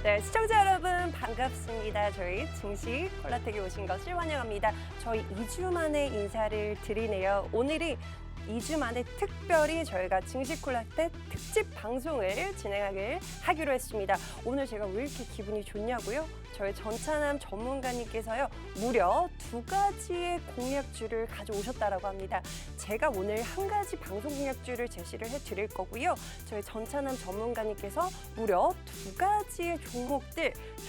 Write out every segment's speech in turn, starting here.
네, 시청자 여러분 반갑습니다. 저희 증시 콜라텍에 오신 것을 환영합니다. 저희 2주 만에 인사를 드리네요. 오늘이 2주 만에 특별히 저희가 증시 콜라텍 특집 방송을 하기로 했습니다. 오늘 제가 왜 이렇게 기분이 좋냐고요? 저희 전차남 전문가님께서요, 무려 2가지의 공약주를 가져오셨다라고 합니다. 제가 오늘 한 가지 방송 공약주를 제시를 해드릴 거고요. 저희 전차남 전문가님께서 무려 2가지의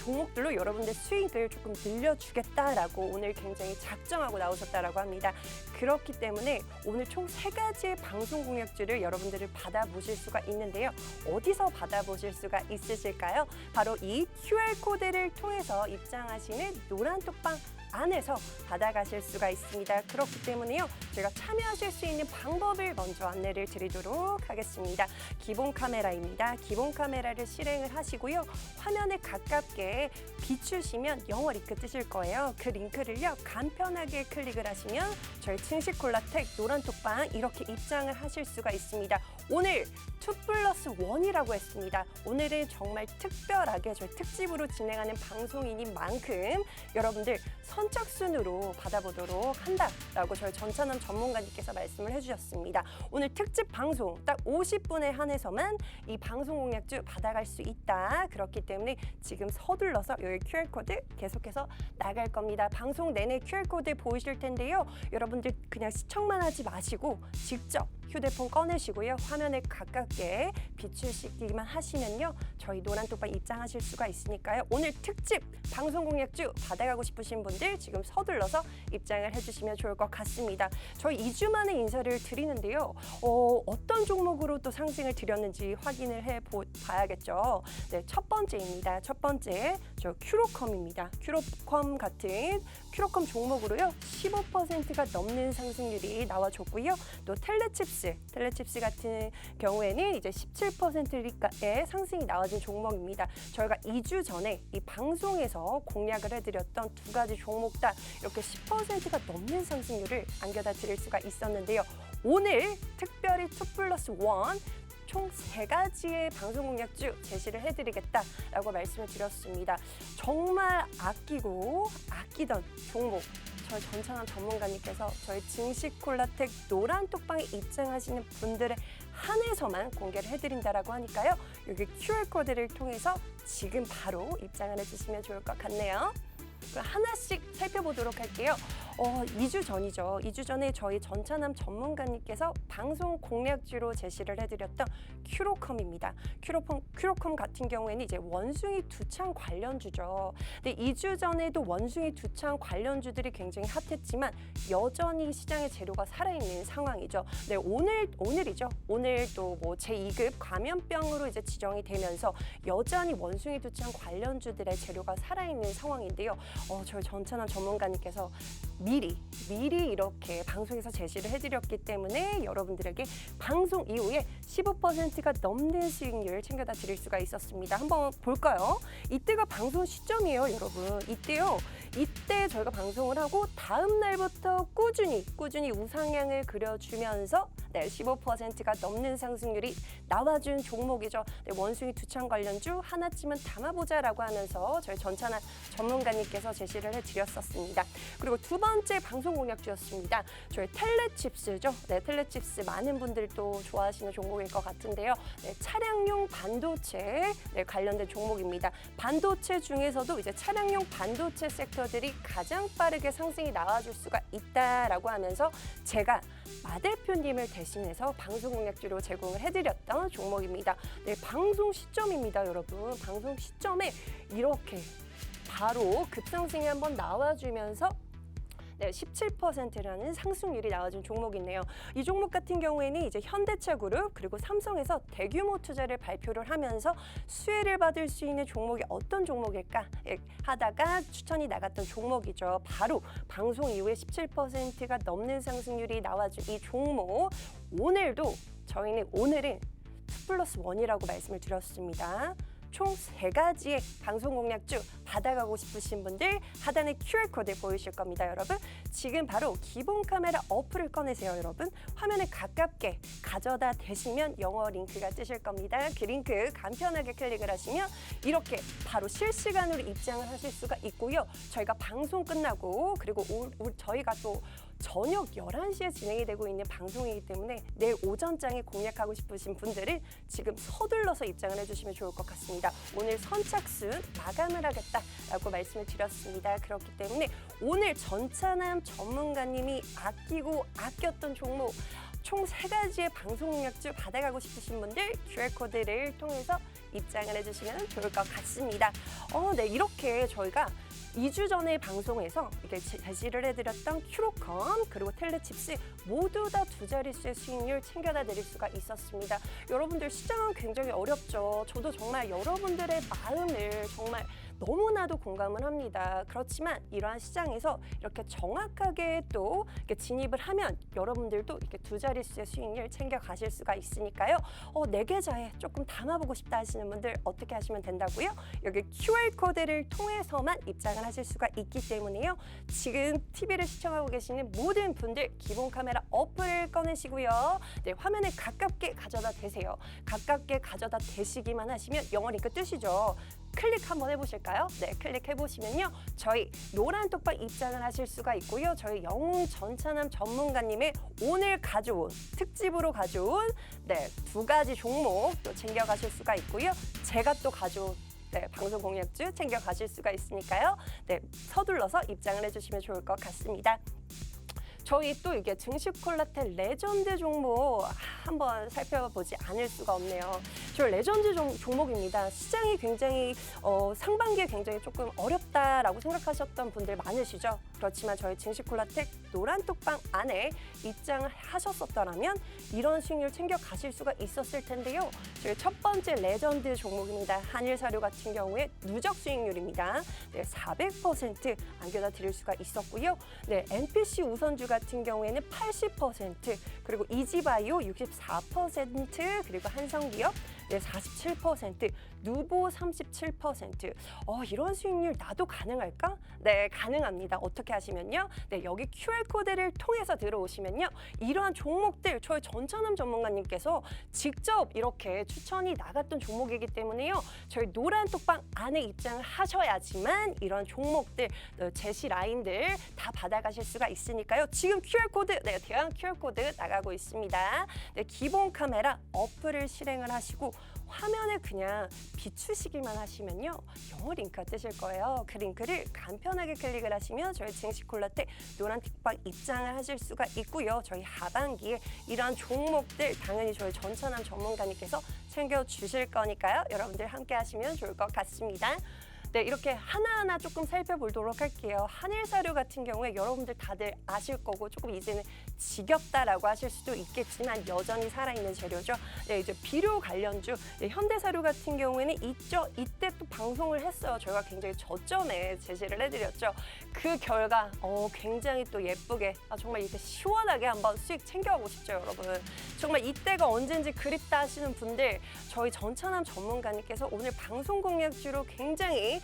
종목들로 여러분들 수익을 조금 늘려주겠다라고 오늘 굉장히 작정하고 나오셨다라고 합니다. 그렇기 때문에 오늘 총 3가지의 방송 공약주를 여러분들을 받아보실 수가 있는데요. 어디서 받아보실 수가 있으실까요? 바로 이 QR코드를 통해서 입장하시는 노란톡방 안에서 받아가실 수가 있습니다. 그렇기 때문에요, 제가 참여하실 수 있는 방법을 먼저 안내를 드리도록 하겠습니다. 기본 카메라입니다. 기본 카메라를 실행을 하시고요. 화면에 가깝게 비추시면 영어 링크 뜨실 거예요. 그 링크를요, 간편하게 클릭을 하시면 저희 증시 콜라텍 노란톡방 이렇게 입장을 하실 수가 있습니다. 오늘 2+1이라고 했습니다. 오늘은 정말 특별하게 저희 특집으로 진행하는 방송인인 만큼 여러분들 선착순으로 받아보도록 한다라고 저희 전차남 전문가님께서 말씀을 해주셨습니다. 오늘 특집 방송 딱 50분에 한해서만 이 방송 공약주 받아갈 수 있다. 그렇기 때문에 지금 서둘러서 여기 QR코드 계속해서 나갈 겁니다. 방송 내내 QR코드 보이실 텐데요. 여러분들 그냥 시청만 하지 마시고 직접 휴대폰 꺼내시고요. 화면에 가깝게 비추시기만 하시면요, 저희 노란톡방 입장하실 수가 있으니까요. 오늘 특집 방송 공약주 받아가고 싶으신 분들 지금 서둘러서 입장을 해주시면 좋을 것 같습니다. 저희 2주 만에 인사를 드리는데요. 어떤 종목으로 또 상승을 드렸는지 확인을 해봐야겠죠. 네, 첫 번째입니다. 첫 번째, 저 큐로컴입니다. 큐로컴 종목으로요, 15%가 넘는 상승률이 나와줬고요. 또 텔레칩스 같은 경우에는 이제 17%의 상승이 나와준 종목입니다. 저희가 2주 전에 이 방송에서 공략을 해드렸던 2가지 종목 다 이렇게 10%가 넘는 상승률을 안겨다 드릴 수가 있었는데요. 오늘 특별히 2+1 총 3가지의 방송 공약주 제시를 해드리겠다라고 말씀을 드렸습니다. 정말 아끼던 종목, 저희 전차남 전문가님께서 저희 증시 콜라텍 노란톡방에 입장하시는 분들에 한해서만 공개를 해드린다라고 하니까요. 여기 QR코드를 통해서 지금 바로 입장을 해주시면 좋을 것 같네요. 하나씩 살펴보도록 할게요. 2주 전이죠. 2주 전에 저희 전차남 전문가님께서 방송 공략주로 제시를 해드렸던 큐로컴입니다. 큐로컴 같은 경우에는 이제 원숭이 두창 관련주죠. 근데 2주 전에도 원숭이 두창 관련주들이 굉장히 핫했지만 여전히 시장의 재료가 살아있는 상황이죠. 네, 오늘이죠. 오늘 또 뭐 제2급 감염병으로 이제 지정이 되면서 여전히 원숭이 두창 관련주들의 재료가 살아있는 상황인데요. 저희 전차남 전문가님께서 미리 이렇게 방송에서 제시를 해드렸기 때문에 여러분들에게 방송 이후에 15%가 넘는 수익률을 챙겨다 드릴 수가 있었습니다. 한번 볼까요? 이때가 방송 시점이에요, 여러분. 이때 저희가 방송을 하고 다음 날부터 꾸준히 우상향을 그려주면서 15%가 넘는 상승률이 나와준 종목이죠. 원숭이 두창 관련주 하나쯤은 담아보자라고 하면서 저희 전차남 전문가님께서 제시를 해드렸었습니다. 그리고 두 번째 방송 공약주였습니다. 저희 텔레칩스죠. 네, 텔레칩스 많은 분들이 또 좋아하시는 종목일 것 같은데요. 네, 차량용 반도체 관련된 종목입니다. 반도체 중에서도 이제 차량용 반도체 섹터들이 가장 빠르게 상승이 나와줄 수가 있다라고 하면서 제가 마 대표님을 대신해서 방송 공약주로 제공을 해드렸던 종목입니다. 네, 방송 시점입니다, 여러분. 방송 시점에 이렇게 바로 급상승이 한번 나와주면서 17%라는 상승률이 나와준 종목이네요. 이 종목 같은 경우에는 이제 현대차 그룹 그리고 삼성에서 대규모 투자를 발표를 하면서 수혜를 받을 수 있는 종목이 어떤 종목일까 하다가 추천이 나갔던 종목이죠. 바로 방송 이후에 17%가 넘는 상승률이 나와준 이 종목, 오늘은 2+1이라고 말씀을 드렸습니다. 총 3가지의 방송 공략주 받아가고 싶으신 분들 하단에 QR코드 보이실 겁니다, 여러분. 지금 바로 기본 카메라 어플을 꺼내세요, 여러분. 화면에 가깝게 가져다 대시면 영어 링크가 뜨실 겁니다. 그 링크 간편하게 클릭을 하시면 이렇게 바로 실시간으로 입장을 하실 수가 있고요. 저희가 방송 끝나고 그리고 저희가 또 저녁 11시에 진행이 되고 있는 방송이기 때문에 내일 오전장에 공략하고 싶으신 분들은 지금 서둘러서 입장을 해주시면 좋을 것 같습니다. 오늘 선착순 마감을 하겠다라고 말씀을 드렸습니다. 그렇기 때문에 오늘 전차남 전문가님이 아끼고 아꼈던 종목 총 3가지의 방송 공략주 받아가고 싶으신 분들 QR코드를 통해서 입장을 해주시면 좋을 것 같습니다. 네, 이렇게 저희가 2주 전에 방송에서 이렇게 제시를 해드렸던 큐로컴 그리고 텔레칩스 모두 다 2자릿수의 수익률 챙겨다 드릴 수가 있었습니다. 여러분들 시장은 굉장히 어렵죠. 저도 정말 여러분들의 마음을 정말 너무나도 공감을 합니다. 그렇지만 이러한 시장에서 이렇게 정확하게 또 이렇게 진입을 하면 여러분들도 이렇게 2자릿수의 수익률 챙겨 가실 수가 있으니까요. 내 계좌에 조금 담아보고 싶다 하시는 분들 어떻게 하시면 된다고요? 여기 QR코드를 통해서만 입장을 하실 수가 있기 때문에요. 지금 TV를 시청하고 계시는 모든 분들 기본 카메라 어플을 꺼내시고요. 네, 화면에 가깝게 가져다 대세요. 가깝게 가져다 대시기만 하시면 영어 링크 뜨시죠. 클릭 한번 해보실까요? 네, 클릭해보시면요. 저희 노란 톡방 입장을 하실 수가 있고요. 저희 영웅 전차남 전문가님의 오늘 가져온, 특집으로 가져온 2가지 종목 또 챙겨가실 수가 있고요. 제가 또 가져온 방송 공략주 챙겨가실 수가 있으니까요. 네, 서둘러서 입장을 해주시면 좋을 것 같습니다. 저희 또 이게 증시 콜라텔 레전드 종목 한번 살펴보지 않을 수가 없네요. 저 레전드 종목입니다. 시장이 굉장히 상반기에 굉장히 조금 어렵다라고 생각하셨던 분들 많으시죠? 그렇지만 저희 증시 콜라텍 노란 톡방 안에 입장을 하셨었더라면 이런 수익률 챙겨 가실 수가 있었을 텐데요. 저희 첫 번째 레전드 종목입니다. 한일사료 같은 경우에 누적 수익률입니다. 네, 400% 안겨다 드릴 수가 있었고요. 네, NPC 우선주 같은 경우에는 80%, 그리고 이지바이오 64%, 그리고 한성기업 47%, 누보 37%. 이런 수익률 나도 가능할까? 네, 가능합니다. 어떻게 하시면요? 네, 여기 QR코드를 통해서 들어오시면요. 이러한 종목들 저희 전차남 전문가님께서 직접 이렇게 추천이 나갔던 종목이기 때문에요. 저희 노란 톡방 안에 입장을 하셔야지만 이런 종목들, 제시 라인들 다 받아가실 수가 있으니까요. 지금 QR코드, 대형 QR코드 나가고 있습니다. 네, 기본 카메라 어플을 실행을 하시고 화면에 그냥 비추시기만 하시면요. 영어 링크가 뜨실 거예요. 그 링크를 간편하게 클릭을 하시면 저희 증시 콜라텍 노란 틱방 입장을 하실 수가 있고요. 저희 하반기에 이러한 종목들 당연히 저희 전차남 전문가님께서 챙겨주실 거니까요. 여러분들 함께 하시면 좋을 것 같습니다. 네, 이렇게 하나하나 조금 살펴보도록 할게요. 한일사료 같은 경우에 여러분들 다들 아실 거고 조금 이제는 지겹다라고 하실 수도 있겠지만 여전히 살아있는 재료죠. 네, 이제 비료 관련주 현대사료 같은 경우에는 이때 또 방송을 했어요. 저희가 굉장히 저점에 제시를 해드렸죠. 그 결과 굉장히 또 예쁘게 정말 이때 시원하게 한번 수익 챙겨가고 싶죠, 여러분. 정말 이때가 언젠지 그립다 하시는 분들 저희 전차남 전문가님께서 오늘 방송 공략주로 굉장히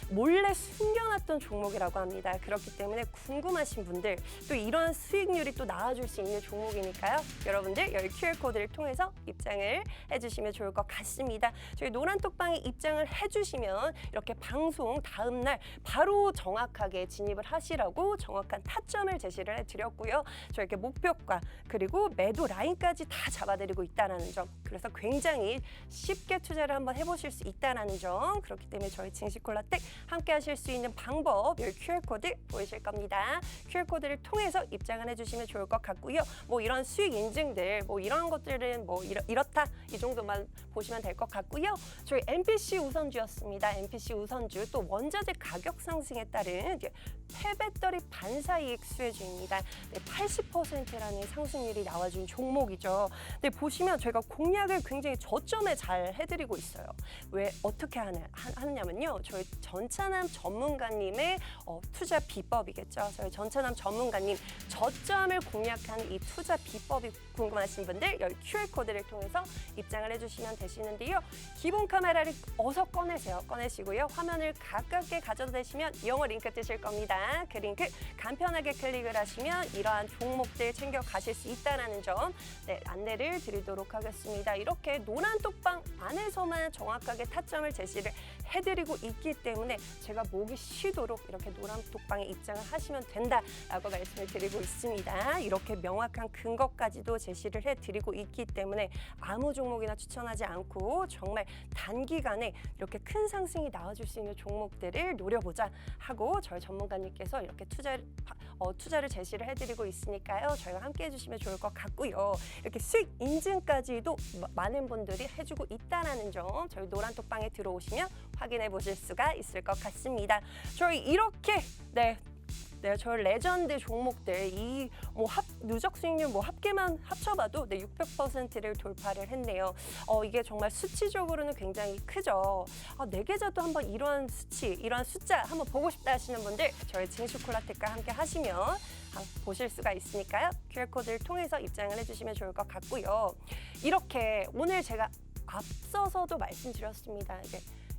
몰래 숨겨놨던 종목이라고 합니다. 그렇기 때문에 궁금하신 분들 또 이런 수익률이 또 나와줄 수 있는 종목이니까요. 여러분들 여기 QR코드를 통해서 입장을 해주시면 좋을 것 같습니다. 저희 노란 톡방에 입장을 해주시면 이렇게 방송 다음 날 바로 정확하게 진입을 하시라고 정확한 타점을 제시를 해드렸고요. 저희 이렇게 목표가 그리고 매도 라인까지 다 잡아드리고 있다는 점. 그래서 굉장히 쉽게 투자를 한번 해보실 수 있다는 점. 그렇기 때문에 저희 증시콜라텍 함께 하실 수 있는 방법 여기 QR코드 보이실 겁니다. QR코드를 통해서 입장을 해주시면 좋을 것 같고요. 뭐 이런 수익 인증들 뭐 이런 것들은 뭐 이렇다 이 정도만 보시면 될 것 같고요. 저희 NPC 우선주였습니다. NPC 우선주 또 원자재 가격 상승에 따른 폐배터리 반사이익 수혜주입니다. 80%라는 상승률이 나와준 종목이죠. 근데 보시면 저희가 공략을 굉장히 저점에 잘 해드리고 있어요. 왜 어떻게 하느냐면요. 무엇이냐면요. 저희 전차남 전문가님의 투자 비법이겠죠. 저희 전차남 전문가님 저점을 공략하는 이 투자 비법이 궁금하신 분들 여기 QR코드를 통해서 입장을 해주시면 되시는데요. 기본 카메라를 어서 꺼내세요. 꺼내시고요. 화면을 가깝게 가져다 대시면 영어 링크 뜨실 겁니다. 그 링크 간편하게 클릭을 하시면 이러한 종목들 챙겨 가실 수 있다는 점 안내를 드리도록 하겠습니다. 이렇게 노란 톡방 안에서만 정확하게 타점을 제시를 해드리고 있기 때문에 제가 목이 쉬도록 이렇게 노란 톡방에 입장을 하시면 된다라고 말씀을 드리고 있습니다. 이렇게 명확한 근거까지도 제시를 해드리고 있기 때문에 아무 종목이나 추천하지 않고 정말 단기간에 이렇게 큰 상승이 나와줄 수 있는 종목들을 노려보자 하고 저희 전문가님께서 이렇게 투자를 제시를 해드리고 있으니까요. 저희와 함께 해주시면 좋을 것 같고요. 이렇게 수익 인증까지도 많은 분들이 해주고 있다는 점 저희 노란 톡방에 들어오시면 확인해 보실 수가 있을 것 같습니다. 저희 이렇게 저희 레전드 종목들 이 누적 수익률 합계만 합쳐봐도 600%를 돌파를 했네요. 이게 정말 수치적으로는 굉장히 크죠. 내 계좌도 한번 이러한 숫자 한번 보고 싶다 하시는 분들 저희 징슈콜라텍과 함께 하시면 보실 수가 있으니까요. QR코드를 통해서 입장을 해주시면 좋을 것 같고요. 이렇게 오늘 제가 앞서서도 말씀드렸습니다.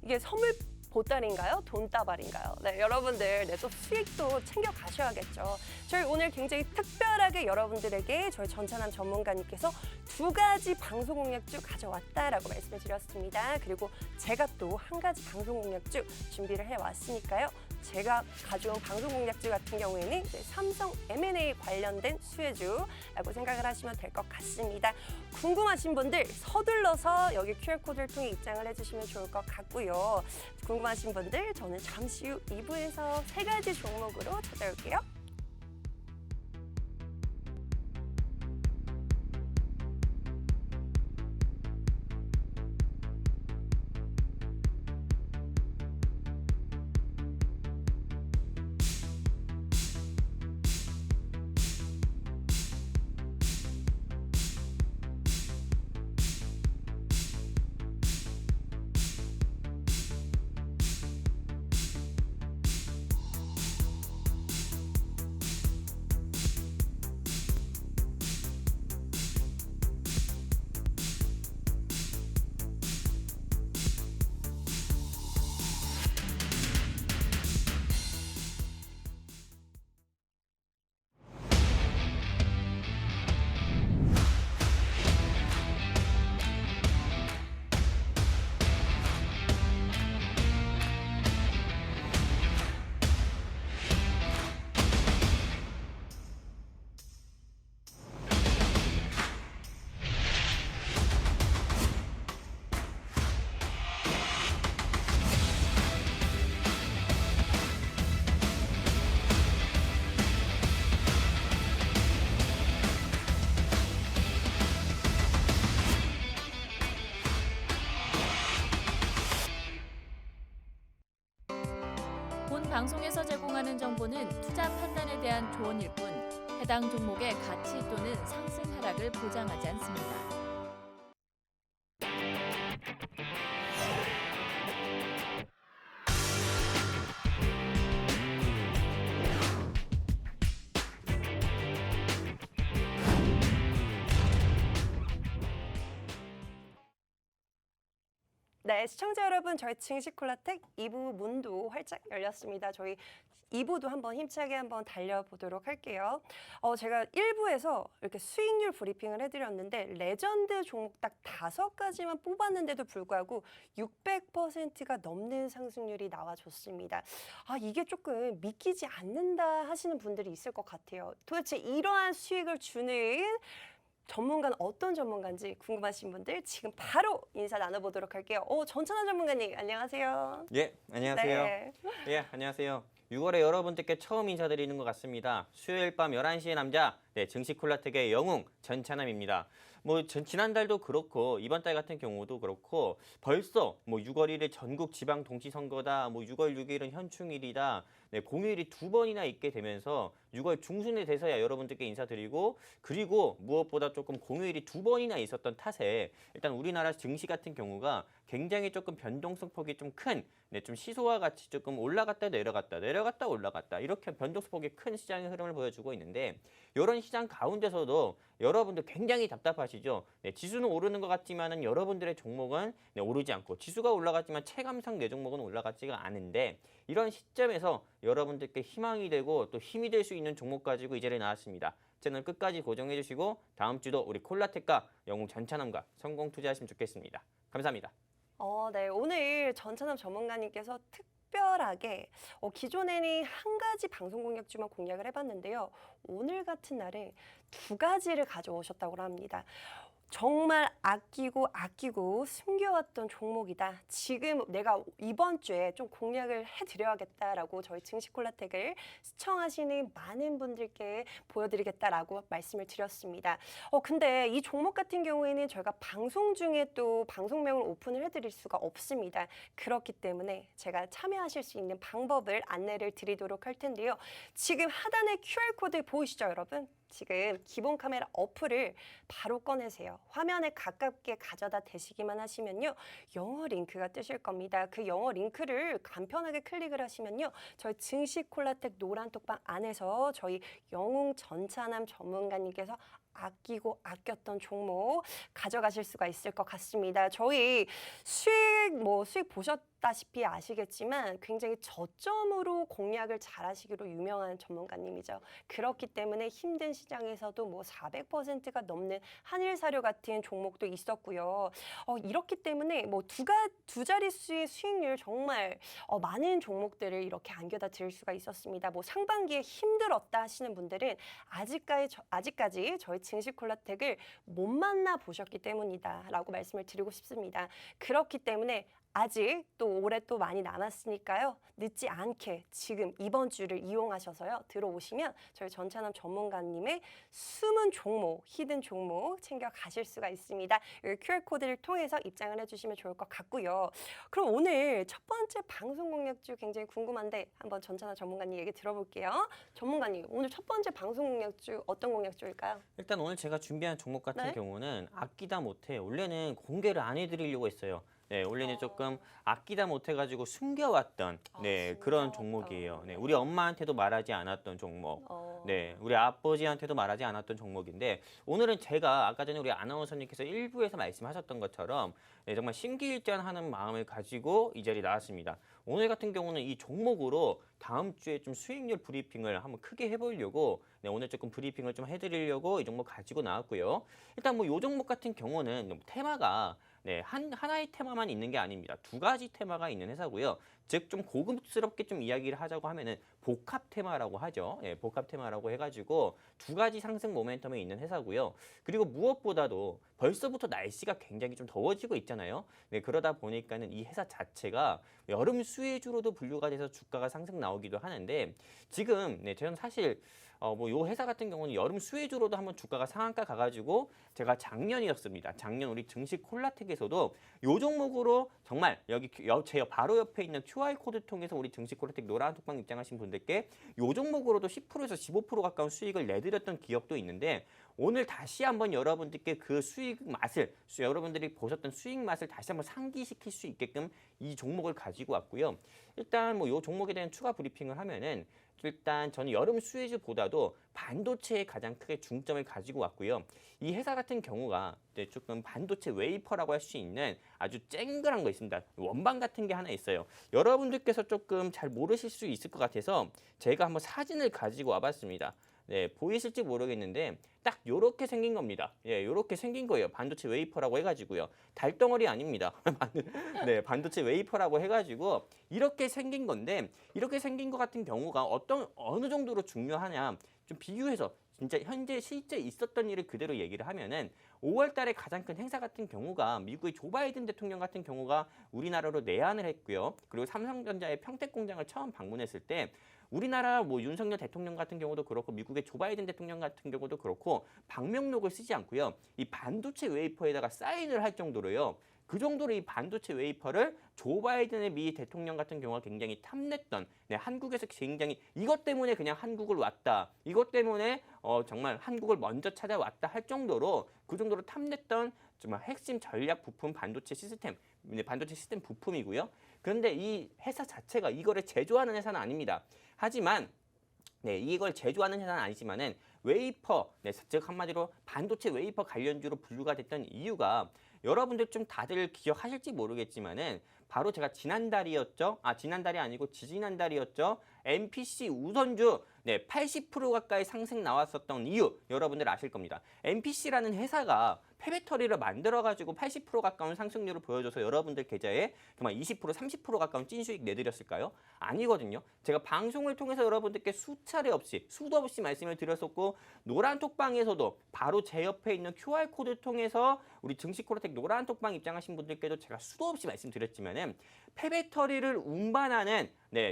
이게 선물 보따리인가요? 돈다발인가요? 네, 여러분들 또 수익도 챙겨 가셔야겠죠. 저희 오늘 굉장히 특별하게 여러분들에게 저희 전차남 전문가님께서 2가지 방송 공략주 가져왔다라고 말씀을 드렸습니다. 그리고 제가 또 1가지 방송 공략주 준비를 해왔으니까요. 제가 가져온 방송 공략주 같은 경우에는 삼성 M&A 관련된 수혜주라고 생각을 하시면 될 것 같습니다. 궁금하신 분들 서둘러서 여기 QR코드를 통해 입장을 해주시면 좋을 것 같고요. 궁금하신 분들 저는 잠시 후 2부에서 3가지 종목으로 찾아올게요. 본 방송에서 제공하는 정보는 투자 판단에 대한 조언일 뿐 해당 종목의 가치 또는 상승 하락을 보장하지 않습니다. 네, 시청자 여러분, 저희 징시콜라텍 2부 문도 활짝 열렸습니다. 저희 2부도 한번 힘차게 한번 달려보도록 할게요. 제가 1부에서 이렇게 수익률 브리핑을 해드렸는데 레전드 종목 딱 5가지만 뽑았는데도 불구하고 600%가 넘는 상승률이 나와줬습니다. 이게 조금 믿기지 않는다 하시는 분들이 있을 것 같아요. 도대체 이러한 수익을 주는 전문가는 어떤 전문가인지 궁금하신 분들 지금 바로 인사 나눠보도록 할게요. 전찬환 전문가님 안녕하세요. 예, 안녕하세요. 네. 예, 안녕하세요. 6월에 여러분들께 처음 인사드리는 것 같습니다. 수요일 밤 11시의 남자 네, 증시 콜라텍의 영웅 전찬남입니다. 지난달도 그렇고 이번 달 같은 경우도 그렇고 벌써 6월 1일 전국 지방 동시 선거다. 6월 6일은 현충일이다. 네, 공휴일이 2번이나 있게 되면서 6월 중순에 돼서야 여러분들께 인사드리고, 그리고 무엇보다 조금 공휴일이 2번이나 있었던 탓에 일단 우리나라 증시 같은 경우가 굉장히 조금 변동성 폭이 좀 큰, 네, 좀 시소와 같이 조금 올라갔다 내려갔다 내려갔다 올라갔다 이렇게 변동성 폭이 큰 시장의 흐름을 보여주고 있는데, 이런 시장 가운데서도 여러분들 굉장히 답답하시죠. 네, 지수는 오르는 것 같지만은 여러분들의 종목은 네, 오르지 않고, 지수가 올라갔지만 체감상 내 종목은 올라갔지가 않은데, 이런 시점에서 여러분들께 희망이 되고 또 힘이 될 수 있는 종목 가지고 이 자리에 나왔습니다. 채널 끝까지 고정해 주시고 다음 주도 우리 콜라텍과 영웅 전찬남과 성공 투자하시면 좋겠습니다. 감사합니다. 네. 오늘 전찬남 전문가님께서 특별하게 기존에는 한 가지 방송 공약주만 공략을 해봤는데요. 오늘 같은 날에 2가지를 가져오셨다고 합니다. 정말 아끼고 숨겨왔던 종목이다. 지금 내가 이번 주에 좀 공략을 해드려야겠다라고 저희 증시콜라텍을 시청하시는 많은 분들께 보여드리겠다라고 말씀을 드렸습니다. 근데 이 종목 같은 경우에는 저희가 방송 중에 또 방송명을 오픈을 해드릴 수가 없습니다. 그렇기 때문에 제가 참여하실 수 있는 방법을 안내를 드리도록 할 텐데요. 지금 하단에 QR코드 보이시죠, 여러분? 지금 기본 카메라 어플을 바로 꺼내세요. 화면에 가깝게 가져다 대시기만 하시면요. 영어 링크가 뜨실 겁니다. 그 영어 링크를 간편하게 클릭을 하시면요. 저희 증시콜라텍 노란톡방 안에서 저희 영웅 전찬남 전문가님께서 아꼈던 종목 가져가실 수가 있을 것 같습니다. 저희 수익 보셨다시피 아시겠지만 굉장히 저점으로 공략을 잘 하시기로 유명한 전문가님이죠. 그렇기 때문에 힘든 시장에서도 400%가 넘는 한일사료 같은 종목도 있었고요. 이렇기 때문에 두 자릿수의 수익률 정말 많은 종목들을 이렇게 안겨다 드릴 수가 있었습니다. 상반기에 힘들었다 하시는 분들은 아직까지 저희 증시콜라텍을 못 만나 보셨기 때문이다라고 말씀을 드리고 싶습니다. 그렇기 때문에 아직 또 올해 또 많이 남았으니까요. 늦지 않게 지금 이번 주를 이용하셔서요. 들어오시면 저희 전찬남 전문가님의 숨은 종목, 히든 종목 챙겨 가실 수가 있습니다. 이 QR코드를 통해서 입장을 해주시면 좋을 것 같고요. 그럼 오늘 첫 번째 방송 공략주 굉장히 궁금한데 한번 전찬남 전문가님 얘기 들어볼게요. 전문가님, 오늘 첫 번째 방송 공략주 어떤 공략주일까요? 일단 오늘 제가 준비한 종목 같은 네? 경우는 아끼다 못해 원래는 공개를 안 해드리려고 했어요. 네, 원래는 조금 아끼다 못해가지고 숨겨왔던 그런 종목이에요. 네, 우리 엄마한테도 말하지 않았던 종목. 네, 우리 아버지한테도 말하지 않았던 종목인데, 오늘은 제가 아까 전에 우리 아나운서님께서 1부에서 말씀하셨던 것처럼 정말 심기일전하는 마음을 가지고 이 자리에 나왔습니다. 오늘 같은 경우는 이 종목으로 다음 주에 좀 수익률 브리핑을 한번 크게 해보려고 오늘 조금 브리핑을 좀 해드리려고 이 종목 가지고 나왔고요. 일단 이 종목 같은 경우는 테마가 하나의 테마만 있는 게 아닙니다. 2가지 테마가 있는 회사고요. 즉 좀 고급스럽게 좀 이야기를 하자고 하면은 복합 테마라고 하죠. 복합 테마라고 해가지고 2가지 상승 모멘텀에 있는 회사고요. 그리고 무엇보다도 벌써부터 날씨가 굉장히 좀 더워지고 있잖아요. 그러다 보니까는 이 회사 자체가 여름 수혜주로도 분류가 돼서 주가가 상승 나오기도 하는데, 지금 저는 사실 요 회사 같은 경우는 여름 수혜주로도 한번 주가가 상한가 가가지고 제가 작년이었습니다. 작년 우리 증시 콜라텍에서도 요 종목으로 정말 여기 제 바로 옆에 있는 QR코드 통해서 우리 증시 콜라텍 노란 톡방 입장하신 분들께 요 종목으로도 10%에서 15% 가까운 수익을 내드렸던 기억도 있는데, 오늘 다시 한번 여러분들께 그 수익 맛을, 여러분들이 보셨던 수익 맛을 다시 한번 상기시킬 수 있게끔 이 종목을 가지고 왔고요. 일단 이 종목에 대한 추가 브리핑을 하면은, 일단 저는 여름 수혜주보다도 반도체에 가장 크게 중점을 가지고 왔고요. 이 회사 같은 경우가 조금 반도체 웨이퍼라고 할 수 있는 아주 쨍글한 거 있습니다. 원방 같은 게 하나 있어요. 여러분들께서 조금 잘 모르실 수 있을 것 같아서 제가 한번 사진을 가지고 와봤습니다. 네, 보이실지 모르겠는데 딱 요렇게 생긴 겁니다. 요렇게 생긴 거예요. 반도체 웨이퍼라고 해가지고요. 달덩어리 아닙니다. 네, 반도체 웨이퍼라고 해가지고 이렇게 생긴 건데, 이렇게 생긴 것 같은 경우가 어느 정도로 중요하냐 좀 비유해서 진짜 현재 실제 있었던 일을 그대로 얘기를 하면은, 5월 달에 가장 큰 행사 같은 경우가 미국의 조 바이든 대통령 같은 경우가 우리나라로 내한을 했고요. 그리고 삼성전자의 평택 공장을 처음 방문했을 때 우리나라 뭐 윤석열 대통령 같은 경우도 그렇고 미국의 조 바이든 대통령 같은 경우도 그렇고 방명록을 쓰지 않고요. 이 반도체 웨이퍼에다가 사인을 할 정도로요. 그 정도로 이 반도체 웨이퍼를 조 바이든의 미 대통령 같은 경우가 굉장히 탐냈던 한국에서 굉장히 이것 때문에 그냥 한국을 왔다. 이것 때문에 정말 한국을 먼저 찾아왔다 할 정도로 그 정도로 탐냈던 정말 핵심 전략 부품 반도체 시스템 부품이고요. 그런데 이 회사 자체가 이거를 제조하는 회사는 아닙니다. 하지만 이걸 제조하는 회사는 아니지만은 웨이퍼, 즉 한마디로 반도체 웨이퍼 관련주로 분류가 됐던 이유가 여러분들 좀 다들 기억하실지 모르겠지만은 바로 제가 지난달이었죠. 지난달이 아니고 지지난달이었죠. MPC 우선주 80% 가까이 상승 나왔었던 이유 여러분들 아실 겁니다. MPC라는 회사가 폐배터리를 만들어가지고 80% 가까운 상승률을 보여줘서 여러분들 계좌에 정말 20% 30% 가까운 찐수익 내드렸을까요? 아니거든요. 제가 방송을 통해서 여러분들께 수도 없이 말씀을 드렸었고 노란톡방에서도 바로 제 옆에 있는 QR코드 통해서 우리 증시코르텍 노란톡방 입장하신 분들께도 제가 수도 없이 말씀드렸지만은 폐배터리를 운반하는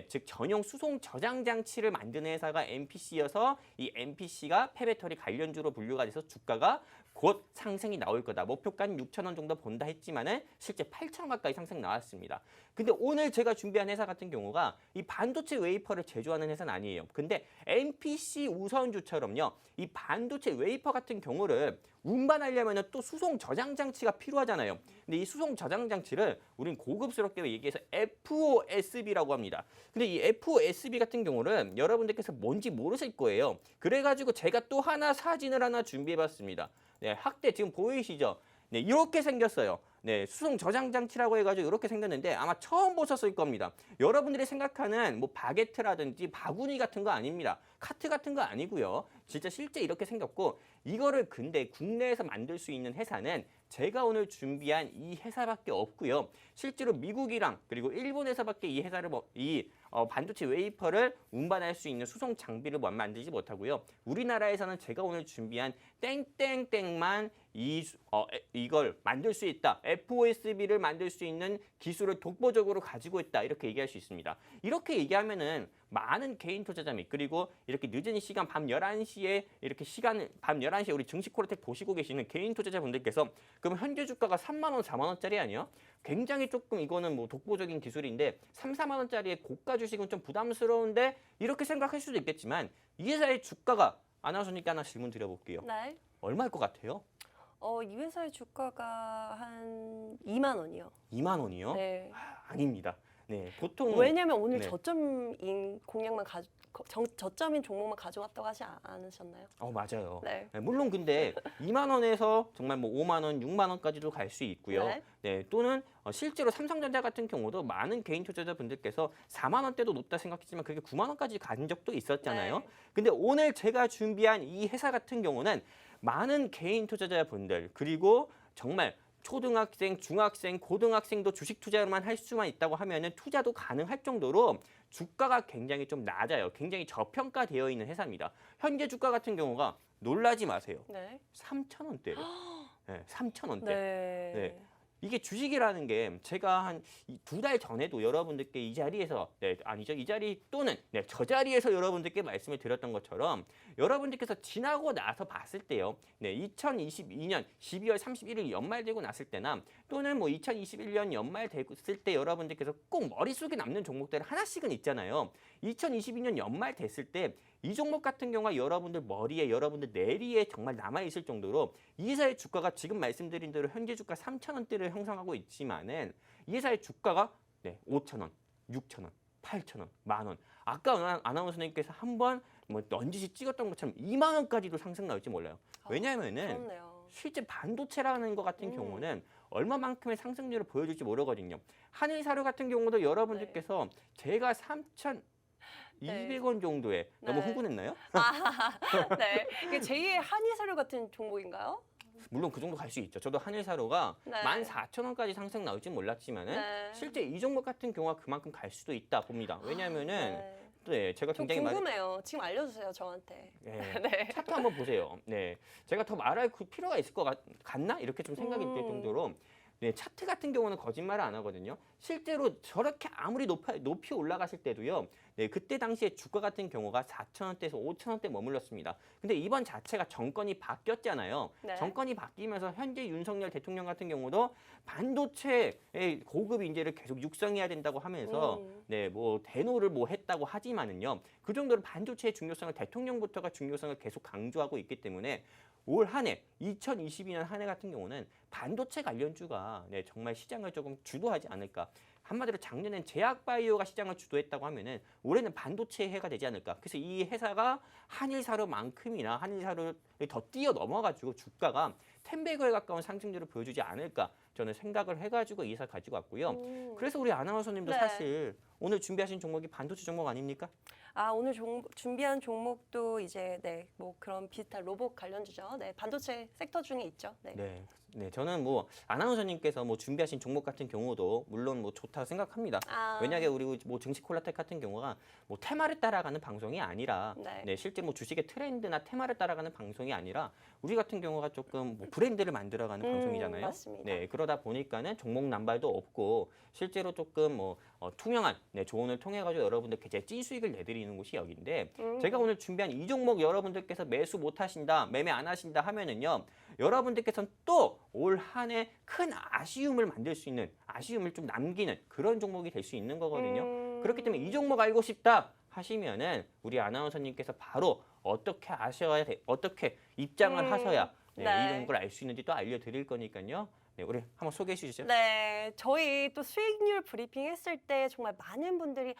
즉 전용 수송 저장 장치를 만드는 회사가 MPC여서 이 MPC가 폐배터리 관련주로 분류가 돼서 주가가 곧 상승이 나올 거다. 목표가는 6,000원 정도 본다 했지만은 실제 8,000원 가까이 상승 나왔습니다. 근데 오늘 제가 준비한 회사 같은 경우가 이 반도체 웨이퍼를 제조하는 회사는 아니에요. 근데 MPC 우선주처럼요. 이 반도체 웨이퍼 같은 경우를 운반하려면 또 수송 저장 장치가 필요하잖아요. 근데 이 수송 저장 장치를 우린 고급스럽게 얘기해서 FOSB라고 합니다. 근데 이 FOSB 같은 경우는 여러분들께서 뭔지 모르실 거예요. 그래가지고 제가 또 사진을 하나 준비해봤습니다. 학대 지금 보이시죠? 이렇게 생겼어요. 수송 저장 장치라고 해가지고 이렇게 생겼는데 아마 처음 보셨을 겁니다. 여러분들이 생각하는 뭐 바게트라든지 바구니 같은 거 아닙니다. 카트 같은 거 아니고요. 진짜 실제 이렇게 생겼고 이거를 근데 국내에서 만들 수 있는 회사는 제가 오늘 준비한 이 회사밖에 없고요. 실제로 미국이랑 그리고 일본에서밖에 이 회사를 반도체 웨이퍼를 운반할 수 있는 수송 장비를 만들지 못하고요. 우리나라에서는 제가 오늘 준비한 땡땡땡만 이걸 만들 수 있다. FOSB를 만들 수 있는 기술을 독보적으로 가지고 있다. 이렇게 얘기할 수 있습니다. 이렇게 얘기하면은 많은 개인 투자자 및 그리고 이렇게 늦은 시간 밤 11시에 밤 11시에 우리 증시코르텍 보시고 계시는 개인 투자자분들께서 그럼 현재 주가가 3만 원, 4만 원짜리 아니에요? 굉장히 조금 이거는 뭐 독보적인 기술인데 3, 4만 원짜리의 고가 주식은 좀 부담스러운데 이렇게 생각할 수도 있겠지만 이 회사의 주가가 아나운서님께 하나 질문 드려볼게요. 네. 얼마일 것 같아요? 이 회사의 주가가 한 2만 원이요. 2만 원이요? 네. 아닙니다. 보통 왜냐면 오늘 네. 저점인 저점인 종목만 가져왔다고 하지 않으셨나요? 맞아요. 네. 물론 근데 2만 원에서 정말 뭐 5만 원, 6만 원까지도 갈 수 있고요. 또는 실제로 삼성전자 같은 경우도 많은 개인 투자자분들께서 4만 원대도 높다 생각했지만 그게 9만 원까지 간 적도 있었잖아요. 근데 오늘 제가 준비한 이 회사 같은 경우는 많은 개인 투자자분들 그리고 정말 초등학생, 중학생, 고등학생도 주식 투자만 할 수만 있다고 하면은 투자도 가능할 정도로 주가가 굉장히 좀 낮아요. 굉장히 저평가되어 있는 회사입니다. 현재 주가 같은 경우가 놀라지 마세요. 3,000원대예요. 3,000원대. 네. 이게 주식이라는 게 제가 한 2달 전에도 여러분들께 이 자리에서 이 자리 또는 저 자리에서 여러분들께 말씀을 드렸던 것처럼 여러분들께서 지나고 나서 봤을 때요. 2022년 12월 31일 연말되고 났을 때나 또는 뭐 2021년 연말 됐을 때 여러분들께서 꼭 머릿속에 남는 종목들 하나씩은 있잖아요. 2022년 연말 됐을 때 이 종목 같은 경우가 여러분들 머리에 여러분들 내리에 정말 남아있을 정도로 이 회사의 주가가 지금 말씀드린 대로 현재 주가 3,000원대를 형성하고 있지만은 이 회사의 주가가 5,000원, 6,000원, 8,000원, 만원. 아까 아나운서님께서 한번 뭐 넌지시 찍었던 것처럼 2만 원까지도 상승 나올지 몰라요. 왜냐하면은 실제 반도체라는 것 같은 경우는 얼마만큼의 상승률을 보여줄지 모르거든요. 한일사료 같은 경우도 여러분들께서 제가 3,200원 정도에 너무 흥분했나요? 네. 이게 제2의 한일사료 같은 종목인가요? 물론 그 정도 갈 수 있죠. 저도 한일사료가 14,000원까지 상승 나올지 몰랐지만은 실제 이 종목 같은 경우가 그만큼 갈 수도 있다 봅니다. 왜냐하면은 제가 굉장히 궁금해요. 지금 알려주세요, 저한테. 차트 한번 보세요. 제가 더 말할 필요가 있을 것 같나? 이렇게 좀 생각이 들 정도로 차트 같은 경우는 거짓말을 안 하거든요. 실제로 저렇게 아무리 높이 올라갔을 때도요. 네, 그때 당시에 주가 같은 경우가 4,000원대에서 5,000원대 머물렀습니다. 근데 이번 자체가 정권이 바뀌었잖아요. 네. 정권이 바뀌면서 현재 윤석열 대통령 같은 경우도 반도체의 고급 인재를 계속 육성해야 된다고 하면서 네, 뭐 대노를 뭐 했다고 하지만은요. 그 정도로 반도체의 중요성을 대통령부터가 중요성을 계속 강조하고 있기 때문에 올 한 해, 2022년 한 해 같은 경우는 반도체 관련주가 네, 정말 시장을 조금 주도하지 않을까. 한마디로 작년엔 제약바이오가 시장을 주도했다고 하면은 올해는 반도체의 해가 되지 않을까. 그래서 이 회사가 한일사료만큼이나 한일사료를 더 뛰어 넘어가지고 주가가 10배에 가까운 상승률을 보여주지 않을까. 저는 생각을 해가지고 이 회사 가지고 왔고요. 그래서 우리 아나운서님도 네. 사실 오늘 준비하신 종목이 반도체 종목 아닙니까? 아, 오늘 준비한 종목도 이제 네, 뭐 그런 비슷한 로봇 관련주죠. 네, 반도체 섹터 중에 있죠. 네. 네. 네, 저는 뭐 아나운서님께서 뭐 준비하신 종목 같은 경우도 물론 뭐 좋다고 생각합니다. 아. 왜냐하면 우리 뭐 증시 콜라텍 같은 경우가 뭐 테마를 따라가는 방송이 아니라 네. 네, 실제 뭐 주식의 트렌드나 테마를 따라가는 방송이 아니라 우리 같은 경우가 조금 뭐 브랜드를 만들어가는 방송이잖아요. 맞습니다. 네, 그러다 보니까는 종목 남발도 없고 실제로 조금 뭐 투명한 네, 조언을 통해 가지고 여러분들께 제 찐수익을 내드리는 곳이 여기인데 제가 오늘 준비한 이 종목 여러분들께서 매수 못 하신다, 매매 안 하신다 하면은요. 여러분들께서는 또 올 한 해 큰 아쉬움을 만들 수 있는, 아쉬움을 좀 남기는 그런 종목이 될 수 있는 거거든요. 그렇기 때문에 이 종목 알고 싶다 하시면은 우리 아나운서님께서 바로 어떻게 아셔야 돼, 어떻게 입장을 하셔야 네, 네. 이 종목을 알 수 있는지 또 알려드릴 거니까요. 네, 우리 한번 소개해 주시죠. 네, 저희 또 수익률 브리핑 했을 때 정말 많은 분들이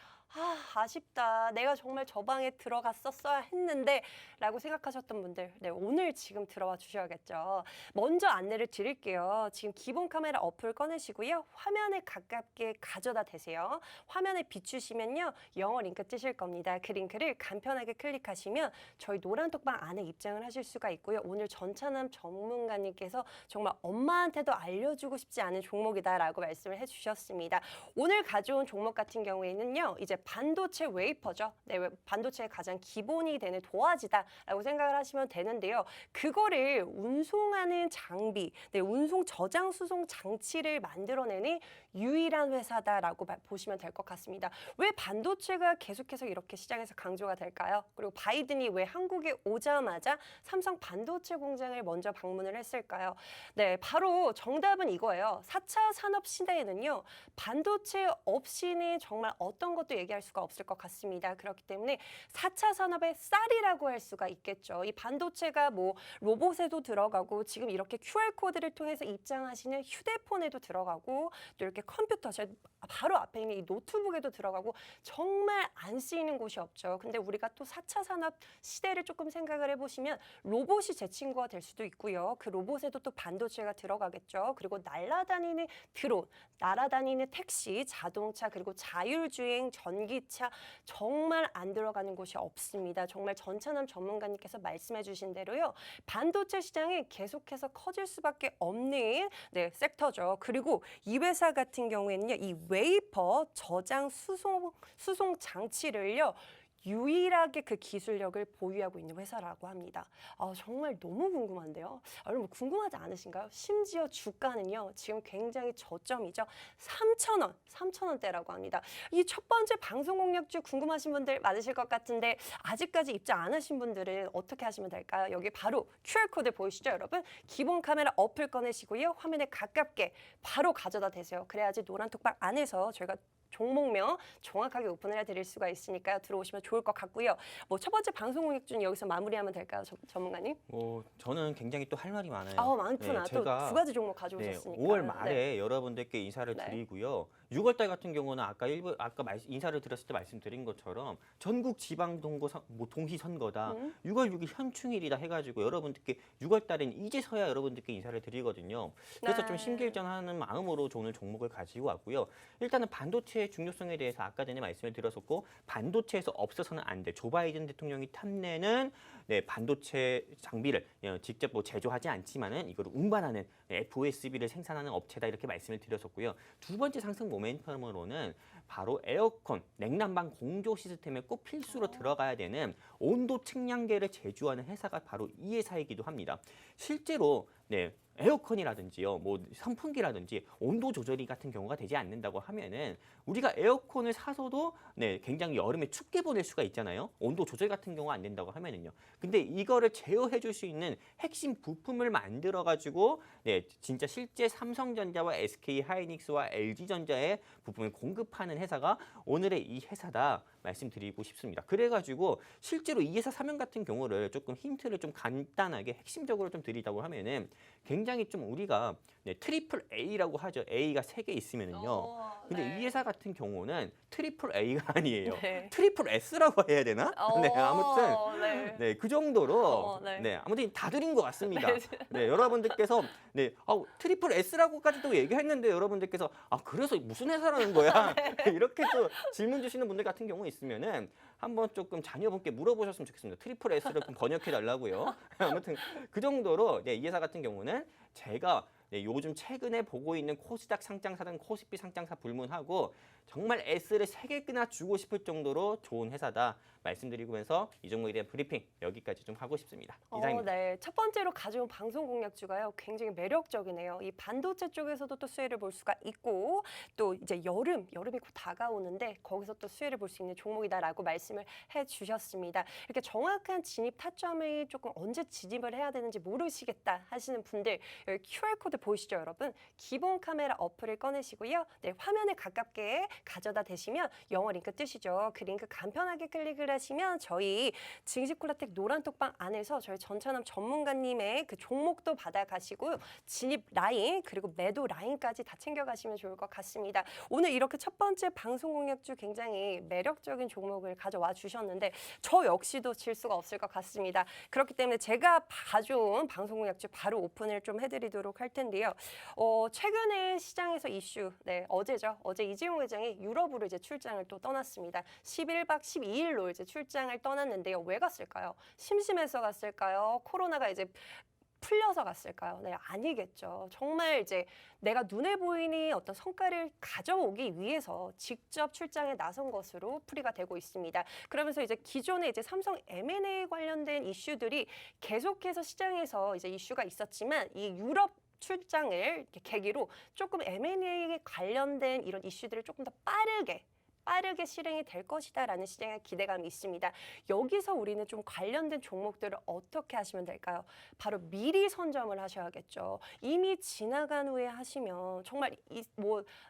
아쉽다. 내가 정말 저 방에 들어갔었어야 했는데 라고 생각하셨던 분들, 네, 오늘 지금 들어와 주셔야겠죠. 먼저 안내를 드릴게요. 지금 기본 카메라 어플 꺼내시고요. 화면에 가깝게 가져다 대세요. 화면에 비추시면요. 영어 링크 뜨실 겁니다. 그 링크를 간편하게 클릭하시면 저희 노란톡방 안에 입장을 하실 수가 있고요. 오늘 전찬남 전문가님께서 정말 엄마한테도 알려주고 싶지 않은 종목이다라고 말씀을 해주셨습니다. 오늘 가져온 종목 같은 경우에는요. 이제 반도체 웨이퍼죠. 네, 반도체의 가장 기본이 되는 도화지다라고 생각을 하시면 되는데요. 그거를 운송하는 장비, 네, 운송 저장 수송 장치를 만들어내는 유일한 회사다라고 보시면 될 것 같습니다. 왜 반도체가 계속해서 이렇게 시장에서 강조가 될까요? 그리고 바이든이 왜 한국에 오자마자 삼성 반도체 공장을 먼저 방문을 했을까요? 네, 바로 정답은 이거예요. 4차 산업 시대에는요. 반도체 없이는 정말 어떤 것도 얘기할 수가 없을 것 같습니다. 그렇기 때문에 4차 산업의 쌀이라고 할 수가 있겠죠. 이 반도체가 뭐 로봇에도 들어가고 지금 이렇게 QR코드를 통해서 입장하시는 휴대폰에도 들어가고 또 이렇게 컴퓨터, 제 바로 앞에 있는 이 노트북에도 들어가고 정말 안 쓰이는 곳이 없죠. 근데 우리가 또 4차 산업 시대를 조금 생각을 해보시면 로봇이 제 친구가 될 수도 있고요. 그 로봇에도 또 반도체가 들어가겠죠. 그리고 날아다니는 드론, 날아다니는 택시, 자동차, 그리고 자율주행, 전기차 정말 안 들어가는 곳이 없습니다. 정말 전찬남 전문가님께서 말씀해 주신 대로요. 반도체 시장이 계속해서 커질 수밖에 없는 네, 섹터죠. 그리고 이 회사 같은 경우에는요. 이 웨이퍼 저장 수송 장치를요. 유일하게 그 기술력을 보유하고 있는 회사라고 합니다. 정말 너무 궁금한데요. 여러분 궁금하지 않으신가요? 심지어 주가는요. 지금 굉장히 저점이죠. 3,000원, 3,000원대라고 합니다. 이 첫 번째 방송 공략주 궁금하신 분들 많으실 것 같은데 아직까지 입장 안 하신 분들은 어떻게 하시면 될까요? 여기 바로 QR코드 보이시죠, 여러분? 기본 카메라 어플 꺼내시고요. 화면에 가깝게 바로 가져다 대세요. 그래야지 노란톡방 안에서 저희가 종목명 정확하게 오픈을 해드릴 수가 있으니까요. 들어오시면 좋을 것 같고요. 뭐 첫 번째 방송 공략주는 여기서 마무리하면 될까요, 전문가님? 저는 굉장히 또 할 말이 많아요. 많구나. 네, 또 제가 두 가지 종목 가져오셨으니까. 5월 말에 여러분들께 인사를 네. 드리고요. 6월 달 같은 경우는 아까 인사를 드렸을 때 말씀드린 것처럼 전국 지방 동시 선거다. 6월 6일 현충일이다 해가지고 여러분들께 6월 달엔 이제서야 여러분들께 인사를 드리거든요. 그래서 네. 좀 심길전하는 마음으로 오늘 종목을 가지고 왔고요. 일단은 반도체의 중요성에 대해서 아까 전에 말씀을 드렸었고 반도체에서 없어서는 안 돼. 조 바이든 대통령이 탐내는 네, 반도체 장비를 직접 뭐 제조하지 않지만은 이걸 운반하는 FOSB를 생산하는 업체다 이렇게 말씀을 드렸었고요. 두 번째 상승 모멘텀으로는 바로 에어컨, 냉난방 공조 시스템에 꼭 필수로 들어가야 되는 온도 측량계를 제조하는 회사가 바로 이 회사이기도 합니다. 실제로 네, 에어컨이라든지요, 뭐 선풍기라든지 온도 조절이 같은 경우가 되지 않는다고 하면은 우리가 에어컨을 사서도 네, 굉장히 여름에 춥게 보낼 수가 있잖아요. 온도 조절 같은 경우가 안 된다고 하면은요. 근데 이거를 제어해 줄 수 있는 핵심 부품을 만들어 가지고 네, 진짜 실제 삼성전자와 SK하이닉스와 LG전자의 부품을 공급하는 회사가 오늘의 이 회사다 말씀드리고 싶습니다. 그래가지고 실제로 이 회사 사명 같은 경우를 조금 힌트를 좀 간단하게 핵심적으로 좀 드리자고 하면은 굉장히 좀 우리가 네, 트리플 A라고 하죠. A가 3개 있으면은요. 근데 이 회사 같은 경우는 트리플 A가 아니에요. 네. 트리플 S라고 해야 되나? 네, 아무튼 네. 네, 그 정도로 네. 네, 아무튼 다 드린 것 같습니다. 네. 네, 여러분들께서 네, 트리플 S라고까지도 얘기했는데 여러분들께서 그래서 무슨 회사라는 거야? 이렇게 또 질문 주시는 분들 같은 경우 있으면은 한번 조금 자녀분께 물어보셨으면 좋겠습니다. 트리플 S를 좀 번역해 달라고요. 아무튼 그 정도로 네, 이 회사 같은 경우는 제가 네, 요즘 최근에 보고 있는 코스닥 상장사든 코스피 상장사 불문하고 정말 S를 3개나 주고 싶을 정도로 좋은 회사다 말씀드리면서 이 종목에 대한 브리핑 여기까지 좀 하고 싶습니다. 이상입니다. 네. 첫 번째로 가져온 방송 공략주가요. 굉장히 매력적이네요. 이 반도체 쪽에서도 또 수혜를 볼 수가 있고 또 이제 여름이 곧 다가오는데 거기서 또 수혜를 볼 수 있는 종목이다라고 말씀을 해주셨습니다. 이렇게 정확한 진입 타점이 조금 언제 진입을 해야 되는지 모르시겠다 하시는 분들 여기 QR코드 보이시죠, 여러분? 기본 카메라 어플을 꺼내시고요. 네, 화면에 가깝게 가져다 대시면 영어 링크 뜨시죠. 그 링크 간편하게 클릭을 하시면 저희 증시콜라텍 노란톡방 안에서 저희 전찬남 전문가님의 그 종목도 받아가시고요. 진입 라인 그리고 매도 라인까지 다 챙겨가시면 좋을 것 같습니다. 오늘 이렇게 첫 번째 방송 공략주 굉장히 매력적인 종목을 가져와 주셨는데 저 역시도 질 수가 없을 것 같습니다. 그렇기 때문에 제가 가져온 방송 공략주 바로 오픈을 좀 해드리도록 할 텐데요. 최근에 시장에서 이슈, 네, 어제죠. 어제 이재용 회장이 유럽으로 이제 출장을 또 떠났습니다. 11박 12일로 이제 출장을 떠났는데요. 왜 갔을까요? 심심해서 갔을까요? 코로나가 이제 풀려서 갔을까요? 네, 아니겠죠. 정말 이제 내가 눈에 보이는 어떤 성과를 가져오기 위해서 직접 출장에 나선 것으로 풀이가 되고 있습니다. 그러면서 이제 기존에 이제 삼성 M&A 관련된 이슈들이 계속해서 시장에서 이제 이슈가 있었지만 이 유럽 출장을 이렇게 계기로 조금 M&A 관련된 이런 이슈들을 조금 더 빠르게 실행이 될 것이다라는 시장의 기대감이 있습니다. 여기서 우리는 좀 관련된 종목들을 어떻게 하시면 될까요? 바로 미리 선점을 하셔야겠죠. 이미 지나간 후에 하시면 정말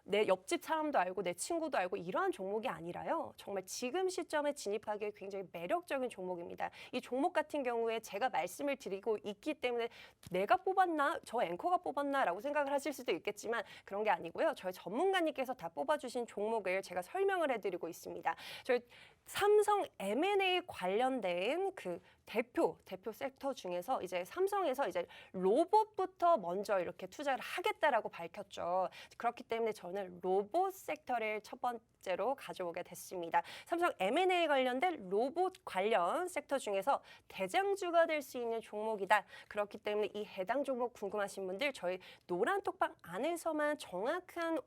내 옆집 사람도 알고 내 친구도 알고 이러한 종목이 아니라요. 정말 지금 시점에 진입하기에 굉장히 매력적인 종목입니다. 이 종목 같은 경우에 제가 말씀을 드리고 있기 때문에 내가 뽑았나? 저 앵커가 뽑았나? 라고 생각을 하실 수도 있겠지만 그런 게 아니고요. 저희 전문가님께서 다 뽑아주신 종목을 제가 설명을 해드리고 있습니다. 저희 삼성 M&A 관련된 그 대표 섹터 중에서 이제 삼성에서 이제 로봇부터 먼저 이렇게 투자를 하겠다라고 밝혔죠. 그렇기 때문에 저는 로봇 섹터를 첫 번째로 가져오게 됐습니다. 삼성 M&A 관련된 로봇 관련 섹터 중에서 대장주가 될 수 있는 종목이다. 그렇기 때문에 이 해당 종목 궁금하신 분들 저희 노란톡방 안에서만 정확한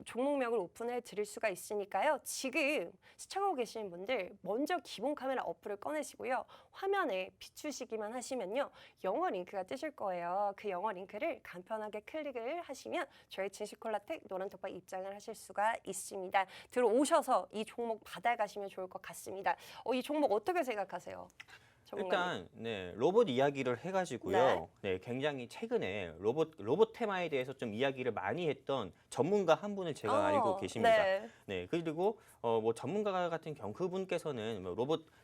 종목명을 오픈해 드릴 수가 있으니까요. 지금 시청하고 계시는 분들 먼저 기본 카메라 어플을 꺼내시고요. 화면에 비추시기만 하시면요. 영어 링크가 뜨실 거예요. 그 영어 링크를 간편하게 클릭을 하시면 저희 증시콜라텍 노란톡방 입장을 하실 수가 있습니다. 들어오셔서 이 종목 받아가시면 좋을 것 같습니다. 이 종목 어떻게 생각하세요? 일단 네, 로봇 이야기를 해가지고요. 네, 굉장히 최근에 로봇 테마에 대해서 좀 이야기를 많이 했던 전문가 한 분을 제가 알고 계십니다. 네, 그리고 뭐 전문가 같은 경우 그분께서는 뭐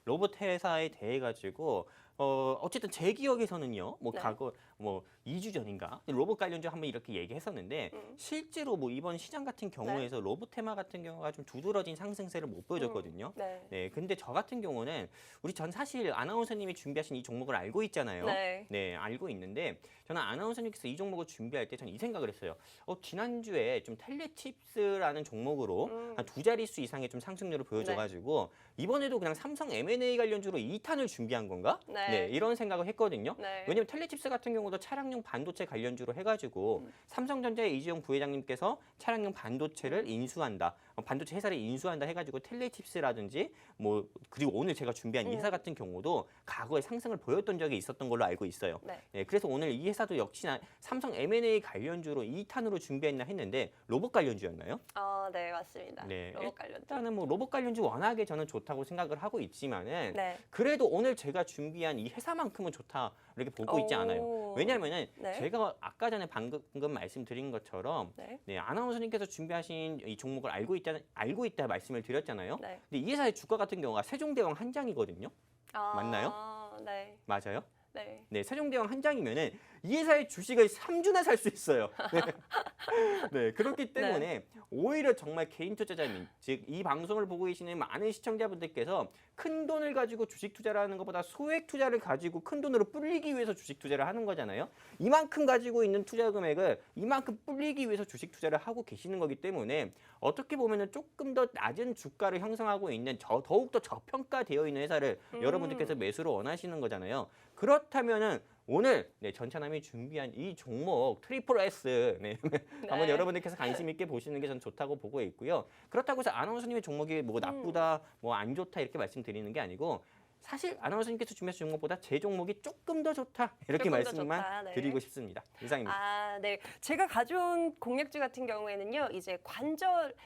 로봇 회사에 대해 가지고 어쨌든 제 기억에서는요. 뭐 과거 뭐 2주 전인가 로봇 관련주 한번 이렇게 얘기했었는데 실제로 뭐 이번 시장 같은 경우에서 로봇 테마 같은 경우가 좀 두드러진 상승세를 못 보여줬거든요. 네, 근데 저 같은 경우는 전 사실 아나운서님이 준비하신 이 종목을 알고 있잖아요. 네, 알고 있는데 저는 아나운서님께서 이 종목을 준비할 때 저는 이 생각을 했어요. 지난주에 좀 텔레칩스라는 종목으로 한 2자릿수 이상의 좀 상승률을 보여줘가지고 이번에도 그냥 삼성 M&A 관련주로 2탄을 준비한 건가? 네. 이런 생각을 했거든요. 네. 왜냐면 텔레칩스 같은 경우도 차량용 반도체 관련주로 해가지고 삼성전자의 이재용 부회장님께서 차량용 반도체를 인수한다, 반도체 회사를 인수한다 해가지고 텔레칩스라든지 뭐 그리고 오늘 제가 준비한 이 회사 같은 경우도 과거에 상승을 보였던 적이 있었던 걸로 알고 있어요. 네. 그래서 오늘 이 회사도 역시나 삼성 M&A 관련주로 2탄으로 준비했나 했는데 로봇 관련주였나요? 네, 맞습니다. 네, 로봇 관련주. 일단은 뭐 로봇 관련주 워낙에 저는 좋다고 생각을 하고 있지만은 네. 그래도 오늘 제가 준비한 이 회사만큼은 좋다 이렇게 보고 있지 않아요. 오. 왜냐하면은 네. 제가 아까 전에 방금 말씀드린 것처럼 네. 아나운서님께서 준비하신 이 종목을 알고 있다 말씀을 드렸잖아요. 네. 근데 이 회사의 주가 같은 경우가 세종대왕 한 장이거든요. 맞나요? 네. 맞아요? 네. 네, 세종대왕 한 장이면은 이 회사의 주식을 3주나 살 수 있어요. 네, 그렇기 때문에 오히려 정말 개인 투자자님, 즉 이 방송을 보고 계시는 많은 시청자분들께서 큰 돈을 가지고 주식 투자를 하는 것보다 소액 투자를 가지고 큰 돈으로 불리기 위해서 주식 투자를 하는 거잖아요. 이만큼 가지고 있는 투자 금액을 이만큼 불리기 위해서 주식 투자를 하고 계시는 거기 때문에 어떻게 보면은 조금 더 낮은 주가를 형성하고 있는 더욱더 저평가되어 있는 회사를 여러분들께서 매수를 원하시는 거잖아요. 그렇다면은 오늘 전차남이 준비한 이 종목 트리플 S 한번 여러분들께서 관심 있게 보시는 게 전 좋다고 보고 있고요. 그렇다고 해서 아나운서님의 종목이 뭐 나쁘다, 뭐 안 좋다 이렇게 말씀드리는 게 아니고 사실 아나운서님께서 준비하신 종목보다 제 종목이 조금 더 좋다 이렇게 조금 더 말씀만 좋다, 네. 드리고 싶습니다. 이상입니다. 네. 제가 가져온 공략주 같은 경우에는요, 이제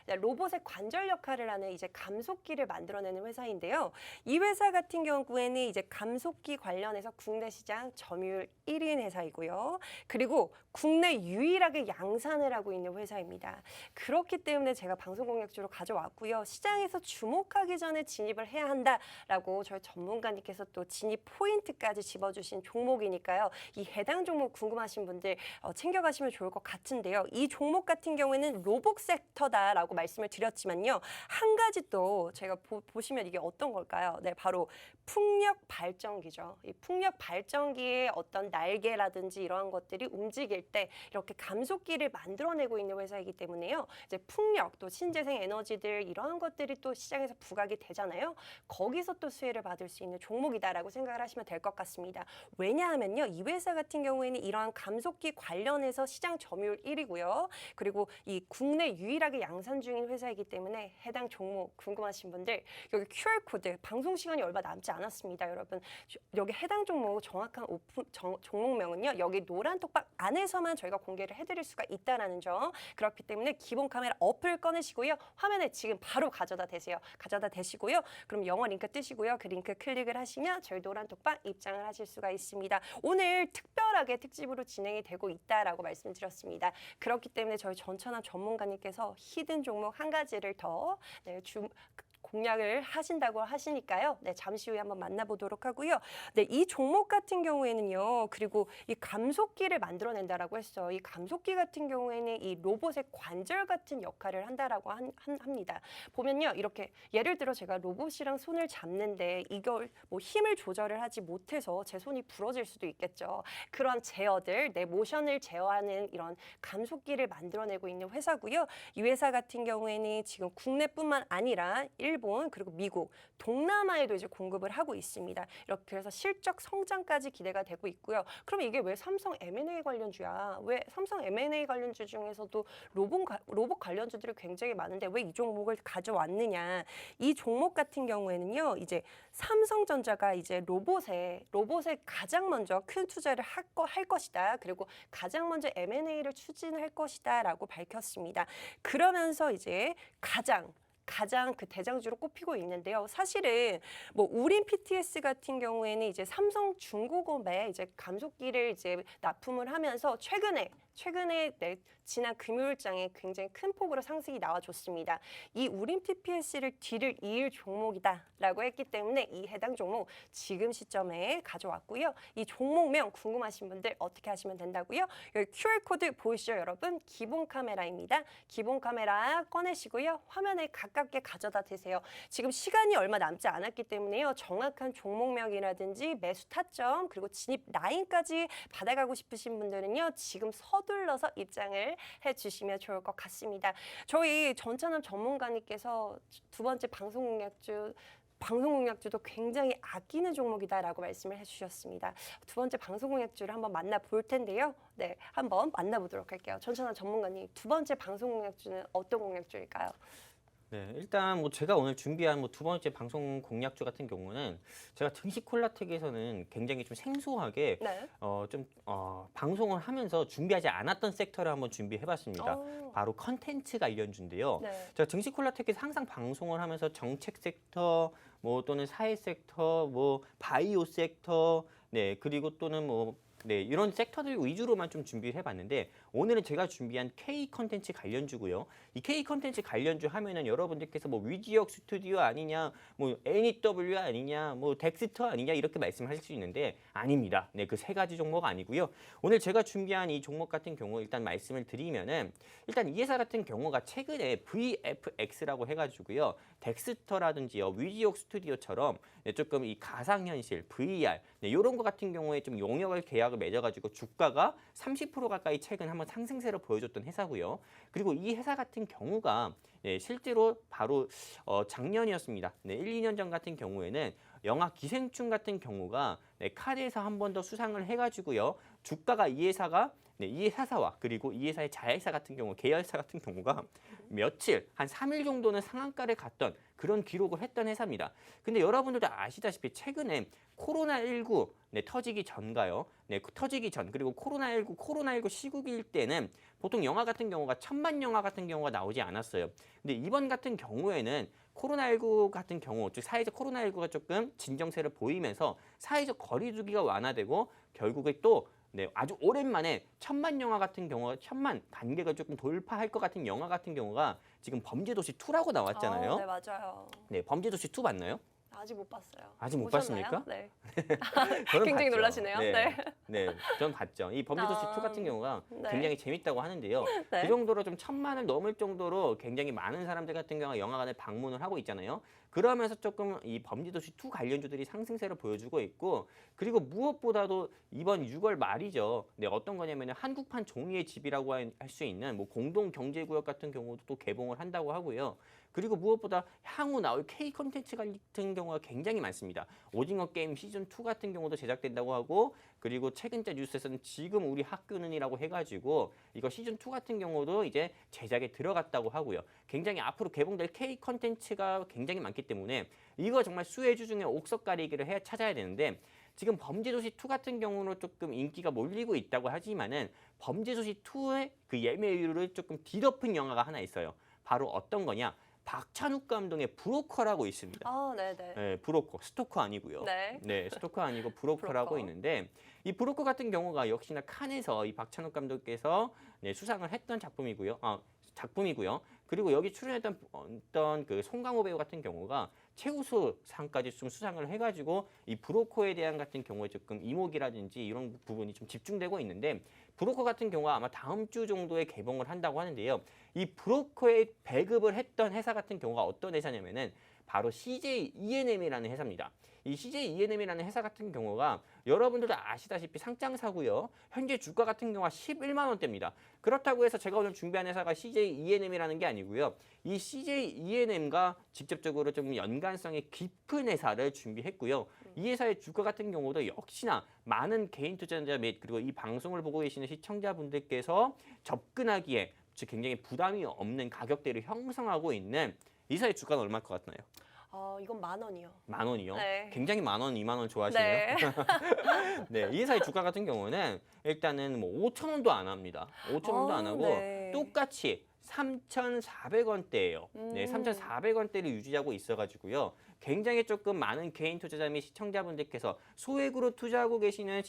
로봇의 관절 역할을 하는 이제 감속기를 만들어내는 회사인데요. 이 회사 같은 경우에는 이제 감속기 관련해서 국내 시장 점유율 1위인 회사이고요. 그리고 국내 유일하게 양산을 하고 있는 회사입니다. 그렇기 때문에 제가 방송 공략주로 가져왔고요. 시장에서 주목하기 전에 진입을 해야 한다라고 저희 전문가님께서 또 진입 포인트까지 집어주신 종목이니까요. 이 해당 종목 궁금하신 분들 챙겨가시면 좋을 것 같은데요. 이 종목 같은 경우에는 로봇 섹터다라고 말씀을 드렸지만요. 한 가지 또 제가 보시면 이게 어떤 걸까요? 네, 바로 풍력 발전기죠. 이 풍력 발전기의 어떤 날개라든지 이러한 것들이 움직일 때 이렇게 감속기를 만들어내고 있는 회사이기 때문에요. 이제 풍력, 또 신재생 에너지들 이러한 것들이 또 시장에서 부각이 되잖아요. 거기서 또 수혜를 받을 수 있는 종목이다라고 생각을 하시면 될 것 같습니다. 왜냐하면요, 이 회사 같은 경우에는 이러한 감속기 관련해서 시장 점유율 1위고요. 그리고 이 국내 유일하게 양산 중인 회사이기 때문에 해당 종목 궁금하신 분들 여기 QR코드 방송 시간이 얼마 남지 않았습니다, 여러분. 여기 해당 종목 정확한 종목명은요, 여기 노란 톡박 안에서만 저희가 공개를 해드릴 수가 있다라는 점. 그렇기 때문에 기본 카메라 어플 꺼내시고요, 화면에 지금 바로 가져다 대시고요. 그럼 영어 링크 뜨시고요, 그 링크 클릭을 하시면 저희 노란 톡박 입장을 하실 수가 있습니다. 오늘 특별하게 특집으로 진행이 되고 있다라고 말씀드렸습니다. 그렇기 때문에 저희 전천함 전문가님께서 히든 종목 한 가지를 더 공략을 하신다고 하시니까요. 네, 잠시 후에 한번 만나보도록 하고요. 네, 이 종목 같은 경우에는요. 그리고 이 감속기를 만들어낸다라고 했어요. 이 감속기 같은 경우에는 이 로봇의 관절 같은 역할을 한다라고 합니다. 보면요, 이렇게 예를 들어 제가 로봇이랑 손을 잡는데 이걸 뭐 힘을 조절을 하지 못해서 제 손이 부러질 수도 있겠죠. 그런 제어들, 내 모션을 제어하는 이런 감속기를 만들어내고 있는 회사고요. 이 회사 같은 경우에는 지금 국내뿐만 아니라 일본 그리고 미국, 동남아에도 이제 공급을 하고 있습니다. 이렇게 해서 실적 성장까지 기대가 되고 있고요. 그럼 이게 왜 삼성 M&A 관련주야? 왜 삼성 M&A 관련주 중에서도 로봇 관련주들이 굉장히 많은데 왜 이 종목을 가져왔느냐? 이 종목 같은 경우에는요, 이제 삼성전자가 이제 로봇에 가장 먼저 큰 투자를 할 것이다. 그리고 가장 먼저 M&A를 추진할 것이다라고 밝혔습니다. 그러면서 이제 가장 그 대장주로 꼽히고 있는데요. 사실은 뭐 우린 PTS 같은 경우에는 이제 삼성 중공업에 이제 감속기를 이제 납품을 하면서 최근에 지난 금요일장에 굉장히 큰 폭으로 상승이 나와줬습니다. 이 우린 PTS를 뒤를 이을 종목이다라고 했기 때문에 이 해당 종목 지금 시점에 가져왔고요. 이 종목명 궁금하신 분들 어떻게 하시면 된다고요? 여기 QR코드 보이시죠, 여러분? 기본 카메라입니다. 기본 카메라 꺼내시고요. 화면에 가깝게 가져다 대세요. 지금 시간이 얼마 남지 않았기 때문에요. 정확한 종목명이라든지 매수 타점 그리고 진입 라인까지 받아가고 싶으신 분들은요. 지금 서둘러서 입장을 해주시면 좋을 것 같습니다. 저희 전천함 전문가님께서 두 번째 방송 공략주 방송 공약주도 굉장히 아끼는 종목이다라고 말씀을 해주셨습니다. 두 번째 방송 공약주를 한번 만나볼 텐데요. 네, 한번 만나보도록 할게요. 전천한 전문가님, 두 번째 방송 공약주는 어떤 공약주일까요? 네, 일단 뭐 제가 오늘 준비한 뭐 두 번째 방송 공약주 같은 경우는 제가 증시콜라텍에서는 굉장히 좀 생소하게 네. 방송을 하면서 준비하지 않았던 섹터를 한번 준비해봤습니다. 바로 컨텐츠 관련주인데요. 네. 제가 증시콜라텍에서 항상 방송을 하면서 정책 섹터, 뭐 또는 사회 섹터, 뭐 바이오 섹터, 네 그리고 또는 뭐 네, 이런 섹터들 위주로만 좀 준비를 해봤는데 오늘은 제가 준비한 K 컨텐츠 관련주고요. 이 K 컨텐츠 관련주 하면은 여러분들께서 뭐 위지역 스튜디오 아니냐, 뭐 NEW 아니냐, 뭐 덱스터 아니냐 이렇게 말씀하실 수 있는데 아닙니다. 네, 그 세 가지 종목 아니고요. 오늘 제가 준비한 이 종목 같은 경우 일단 말씀을 드리면은 일단 이 회사 같은 경우가 최근에 VFX라고 해가지고요. 덱스터라든지요, 위지역 스튜디오처럼 네, 조금 이 가상현실, VR 네, 이런 거 같은 경우에 좀 용역을 계약을 맺어가지고 주가가 30% 가까이 최근 한번 상승세를 보여줬던 회사고요. 그리고 이 회사 같은 경우가 네, 실제로 바로 작년이었습니다. 네, 1, 2년 전 같은 경우에는 영화 기생충 같은 경우가 네, 칸에서 한 번 더 수상을 해가지고요. 주가가 이 회사가 네, 이 회사와 그리고 이 회사의 자회사 같은 경우, 계열사 같은 경우가 며칠, 한 3일 정도는 상한가를 갔던 그런 기록을 했던 회사입니다. 근데 여러분들도 아시다시피 최근에 코로나19 네, 터지기 전가요. 네, 터지기 전 그리고 코로나19 시국일 때는 보통 영화 같은 경우가 천만 영화 같은 경우가 나오지 않았어요. 근데 이번 같은 경우에는 코로나19 같은 경우, 즉 사회적 코로나19가 조금 진정세를 보이면서 사회적 거리두기가 완화되고 결국에 또 네, 아주 오랜만에 천만 영화 같은 경우가 천만 관객을 조금 돌파할 것 같은 영화 같은 경우가 지금 범죄도시 2라고 나왔잖아요. 네, 맞아요. 네, 범죄도시 2 봤나요? 아직 못 봤어요. 아직 못 보셨나요? 봤습니까? 네. 저는 굉장히 봤죠. 놀라시네요. 네, 네. 네, 저는 봤죠. 이 범죄도시 2 같은 경우가 네. 굉장히 재밌다고 하는데요. 네. 그 정도로 좀 천만을 넘을 정도로 굉장히 많은 사람들 같은 경우가 영화관에 방문을 하고 있잖아요. 그러면서 조금 이 범죄도시 2 관련주들이 상승세를 보여주고 있고 그리고 무엇보다도 이번 6월 말이죠. 네, 어떤 거냐면은 한국판 종이의 집이라고 할 수 있는 뭐 공동 경제구역 같은 경우도 또 개봉을 한다고 하고요. 그리고 무엇보다 향후 나올 K 콘텐츠 같은 경우가 굉장히 많습니다. 오징어 게임 시즌 2 같은 경우도 제작된다고 하고 그리고 최근자 뉴스에서는 지금 우리 학교는이라고 해가지고 이거 시즌 2 같은 경우도 이제 제작에 들어갔다고 하고요. 굉장히 앞으로 개봉될 K 콘텐츠가 굉장히 많기 때문에 이거 정말 수혜주 중에 옥석 가리기를 찾아야 되는데 지금 범죄도시 2 같은 경우는 조금 인기가 몰리고 있다고 하지만은 범죄도시 2의 그 예매율을 조금 뒤덮은 영화가 하나 있어요. 바로 어떤 거냐? 박찬욱 감독의 브로커라고 있습니다. 네네. 네, 브로커, 스토커 아니고요. 네. 네, 스토커 아니고 브로커라고 브로커. 있는데 이 브로커 같은 경우가 역시나 칸에서 이 박찬욱 감독께서 네, 수상을 했던 작품이고요. 그리고 여기 출연했던 어떤 그 송강호 배우 같은 경우가 최우수상까지 좀 수상을 해가지고 이 브로커에 대한 같은 경우에 조금 이목이라든지 이런 부분이 좀 집중되고 있는데 브로커 같은 경우가 아마 다음 주 정도에 개봉을 한다고 하는데요. 이 브로커에 배급을 했던 회사 같은 경우가 어떤 회사냐면은 바로 CJ E&M이라는 회사입니다. 이 CJ E&M이라는 회사 같은 경우가 여러분들도 아시다시피 상장사고요. 현재 주가 같은 경우가 11만 원대입니다. 그렇다고 해서 제가 오늘 준비한 회사가 CJ E&M이라는 게 아니고요. 이 CJ E&M과 직접적으로 좀 연관성이 깊은 회사를 준비했고요. 이 회사의 주가 같은 경우도 역시나 많은 개인 투자자 및 그리고 이 방송을 보고 계시는 시청자분들께서 접근하기에 즉 굉장히 부담이 없는 가격대를 형성하고 있는 이 회사의 주가는 얼마일 것 같나요? 이건 10,000원이요. 10,000원이요? 네. 굉장히 10,000원, 20,000원 좋아하시네요. 네. 네, 이 회사의 주가 같은 경우는 일단은 뭐 5,000원도 안 합니다. 5,000원도 안 하고 네. 똑같이 3,400원대예요. 네, 3,400원대를 유지하고 있어가지고요. 굉장히 조금 많은 개인 투자자 및 시청자분들께서 소액으로 투자하고 계시는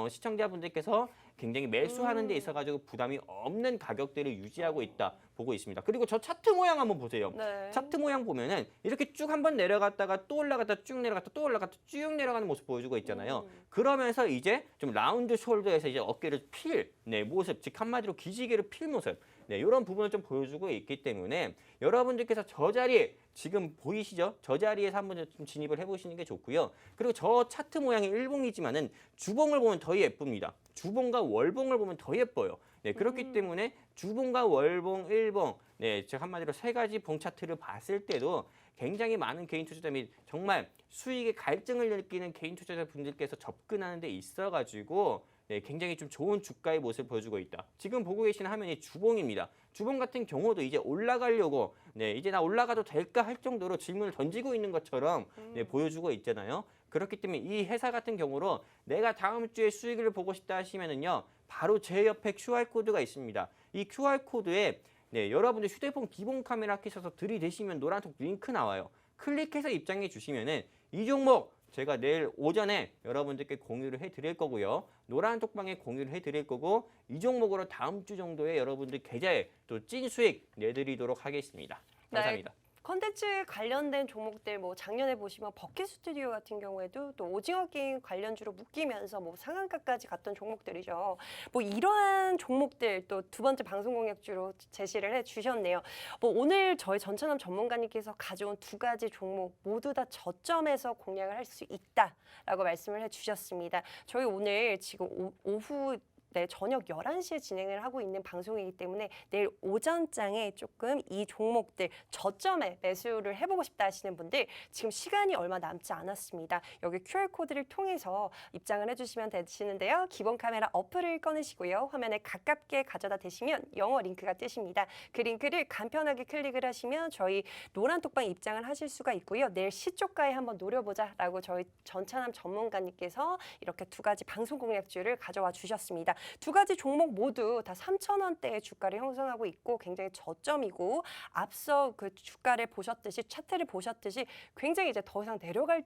시청자분들께서 굉장히 매수하는 데 있어가지고 부담이 없는 가격대를 유지하고 있다 보고 있습니다. 그리고 저 차트 모양 한번 보세요. 네. 차트 모양 보면은 이렇게 쭉 한번 내려갔다가 또 올라갔다 쭉 내려갔다 또 올라갔다 쭉 내려가는 모습 보여주고 있잖아요. 그러면서 이제 좀 라운드 숄더에서 이제 어깨를 필 모습, 즉 한마디로 기지개를 필 모습. 네, 이런 부분을 좀 보여주고 있기 때문에 여러분들께서 저 자리에 지금 보이시죠? 저 자리에서 한번 좀 진입을 해보시는 게 좋고요. 그리고 저 차트 모양이 일봉이지만은 주봉을 보면 더 예쁩니다. 주봉과 월봉을 보면 더 예뻐요. 네, 그렇기 때문에 주봉과 월봉, 일봉, 네, 즉 한마디로 세 가지 봉 차트를 봤을 때도 굉장히 많은 개인 투자자 및 정말 수익의 갈증을 느끼는 개인 투자자분들께서 접근하는 데 있어가지고 네, 굉장히 좀 좋은 주가의 모습을 보여주고 있다. 지금 보고 계시는 화면이 주봉입니다. 주봉 같은 경우도 이제 올라가려고 네, 이제 나 올라가도 될까 할 정도로 질문을 던지고 있는 것처럼 네, 보여주고 있잖아요. 그렇기 때문에 이 회사 같은 경우로 내가 다음 주에 수익을 보고 싶다 하시면은요. 바로 제 옆에 QR코드가 있습니다. 이 QR코드에 네, 여러분들 휴대폰 기본 카메라 켜셔서 들이대시면 노란톡 링크 나와요. 클릭해서 입장해 주시면은 이 종목 제가 내일 오전에 여러분들께 공유를 해드릴 거고요. 노란톡방에 공유를 해드릴 거고 이 종목으로 다음 주 정도에 여러분들 계좌에 또 찐 수익 내드리도록 하겠습니다. 감사합니다. 네. 컨텐츠 관련된 종목들 뭐 작년에 보시면 버킷 스튜디오 같은 경우에도 또 오징어 게임 관련주로 묶이면서 뭐 상한가까지 갔던 종목들이죠. 뭐 이러한 종목들 또 두 번째 방송 공약주로 제시를 해주셨네요. 뭐 오늘 저희 전천남 전문가님께서 가져온 두 가지 종목 모두 다 저점에서 공략을 할 수 있다라고 말씀을 해주셨습니다. 저희 오늘 지금 오후 네, 저녁 11시에 진행을 하고 있는 방송이기 때문에 내일 오전장에 조금 이 종목들 저점에 매수를 해보고 싶다 하시는 분들 지금 시간이 얼마 남지 않았습니다. 여기 QR코드를 통해서 입장을 해주시면 되시는데요. 기본 카메라 어플을 꺼내시고요. 화면에 가깝게 가져다 대시면 영어 링크가 뜨십니다. 그 링크를 간편하게 클릭을 하시면 저희 노란톡방 입장을 하실 수가 있고요. 내일 시초가에 한번 노려보자라고 저희 전차남 전문가님께서 이렇게 두 가지 방송 공략주를 가져와 주셨습니다. 두 가지 종목 모두 다 3,000원대의 주가를 형성하고 있고 굉장히 저점이고 앞서 그 주가를 보셨듯이 차트를 보셨듯이 굉장히 이제 더 이상 내려갈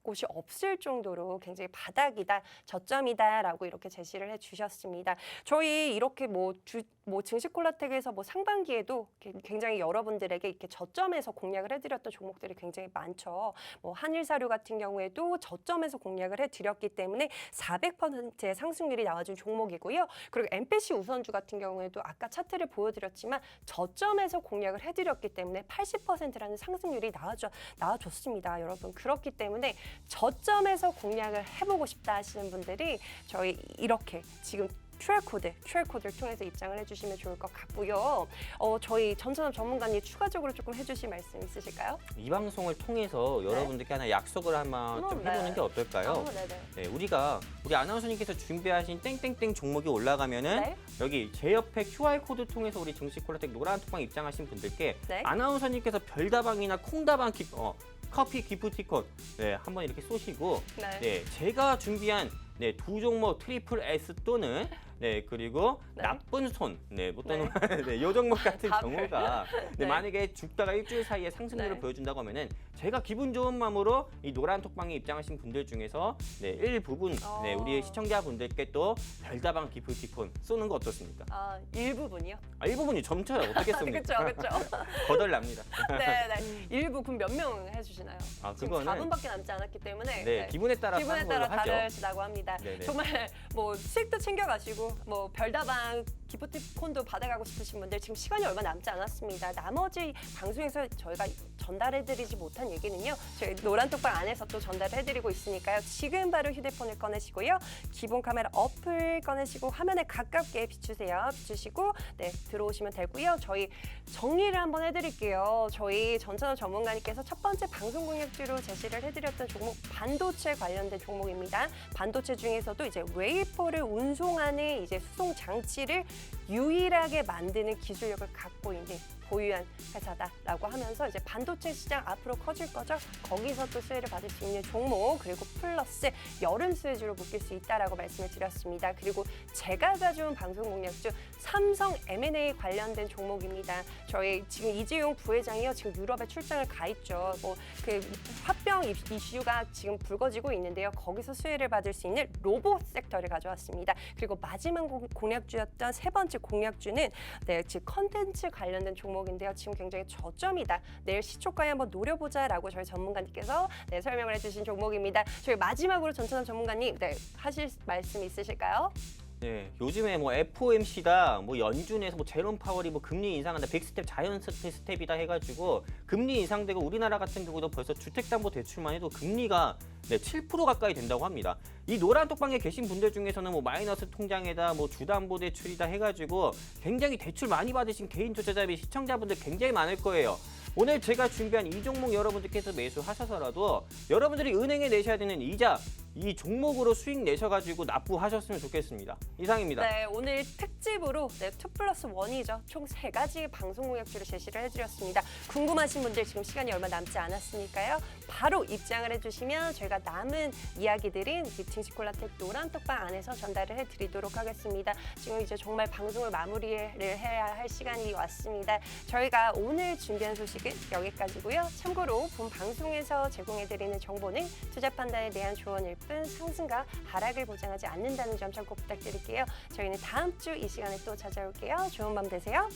곳이 없을 정도로 굉장히 바닥이다, 저점이다라고 이렇게 제시를 해주셨습니다. 저희 이렇게 뭐 증시콜라텍에서 뭐 상반기에도 굉장히 여러분들에게 이렇게 저점에서 공략을 해드렸던 종목들이 굉장히 많죠. 뭐 한일사료 같은 경우에도 저점에서 공략을 해드렸기 때문에 400%의 상승률이 나와준 종목이고요. 그리고 MPC 우선주 같은 경우에도 아까 차트를 보여드렸지만 저점에서 공략을 해드렸기 때문에 80%라는 상승률이 나와줬습니다. 여러분 그렇기 때문에 저점에서 공략을 해보고 싶다 하시는 분들이 저희 이렇게 지금 QR코드를 통해서 입장을 해주시면 좋을 것 같고요. 저희 전천남 전문가님 추가적으로 조금 해주실 말씀 있으실까요? 이 방송을 통해서 여러분들께 하나 약속을 한번 좀 해보는 게 어떨까요? 네, 우리 아나운서님께서 준비하신 땡땡땡 종목이 올라가면은 네. 여기 제 옆에 QR코드 통해서 우리 증시콜라텍 노란톡방 입장하신 분들께 네. 아나운서님께서 별다방이나 콩다방 커피 기프티콘 네, 한번 이렇게 쏘시고 네. 네, 제가 준비한 네, 두 종목 트리플 S 또는 네, 그리고 네. 나쁜 손, 네, 뭐 또는 네, 요 종목 같은 경우가 네, 네. 만약에 주가가 일주일 사이에 상승률을 네. 보여준다고 하면은 제가 기분 좋은 마음으로 이 노란 톡방에 입장하신 분들 중에서 네, 일부분 네, 우리 시청자분들께 또 별다방 기프티콘 쏘는 거 어떻습니까? 아, 일부분이요? 일부분이 점쳐요. 어떻게 씁니까? 그렇죠. 거덜납니다. 네. 일부 그럼 몇 명 해주시나요? 아, 지금 그거는 4분밖에 남지 않았기 때문에 네, 기분에 따라 기분에 하는 걸로 따라 하죠. 다르시다고 합니다. 네네. 정말 뭐 수익도 챙겨가시고 뭐 별다방 기프티콘도 받아가고 싶으신 분들 지금 시간이 얼마 남지 않았습니다. 나머지 방송에서 저희가 전달해드리지 못한 얘기는요. 저희 노란톡방 안에서 또 전달해드리고 있으니까요. 지금 바로 휴대폰을 꺼내시고요. 기본 카메라 어플 꺼내시고 화면에 가깝게 비추세요. 비추시고 네 들어오시면 되고요. 저희 정리를 한번 해드릴게요. 저희 전천후 전문가님께서 첫 번째 방송 공약주로 제시를 해드렸던 종목 반도체 관련된 종목입니다. 반도체 중에서도 이제 웨이퍼를 운송하는 이제 수송 장치를 유일하게 만드는 기술력을 갖고 있는 보유한 회사다라고 하면서 이제 반도체 시장 앞으로 커질 거죠. 거기서 또 수혜를 받을 수 있는 종목 그리고 플러스 여름 수혜주로 묶일 수 있다라고 말씀을 드렸습니다. 그리고 제가 가져온 방송 공략주 삼성 M&A 관련된 종목입니다. 저희 지금 이재용 부회장이요 지금 유럽에 출장을 가 있죠. 뭐 그 화병 이슈가 지금 불거지고 있는데요. 거기서 수혜를 받을 수 있는 로봇 섹터를 가져왔습니다. 그리고 마지막 공략주였던 세 번째 공략주는 네, 즉 컨텐츠 관련된 종목인데요. 지금 굉장히 저점이다. 내일 시초가에 한번 노려보자라고 저희 전문가님께서 네, 설명을 해주신 종목입니다. 저희 마지막으로 전천남 전문가님 네, 하실 말씀 있으실까요? 네, 요즘에 뭐 FOMC다, 뭐 연준에서 뭐 제롬 파월이 뭐 금리 인상한다, 100스텝 자이언트 스텝이다 해가지고 금리 인상되고 우리나라 같은 경우도 벌써 주택담보대출만 해도 금리가 7% 가까이 된다고 합니다. 이 노란 톡방에 계신 분들 중에서는 뭐 마이너스 통장에다 뭐 주담보대출이다 해가지고 굉장히 대출 많이 받으신 개인 투자자 및 시청자분들 굉장히 많을 거예요. 오늘 제가 준비한 이 종목 여러분들께서 매수하셔서라도 여러분들이 은행에 내셔야 되는 이자, 이 종목으로 수익 내셔가지고 납부하셨으면 좋겠습니다. 이상입니다. 네, 오늘 특집으로 2+1이죠. 총 3가지 방송 공약주를 제시를 해드렸습니다. 궁금하신 분들 지금 시간이 얼마 남지 않았으니까요. 바로 입장을 해주시면 저희가 남은 이야기들인 증시콜라텍 노란 톡방 안에서 전달을 해드리도록 하겠습니다. 지금 이제 정말 방송을 마무리를 해야 할 시간이 왔습니다. 저희가 오늘 준비한 소식은 여기까지고요. 참고로 본 방송에서 제공해드리는 정보는 투자 판단에 대한 조언일 뿐 상승과 하락을 보장하지 않는다는 점 참고 부탁드릴게요. 저희는 다음 주 이 시간에 또 찾아올게요. 좋은 밤 되세요.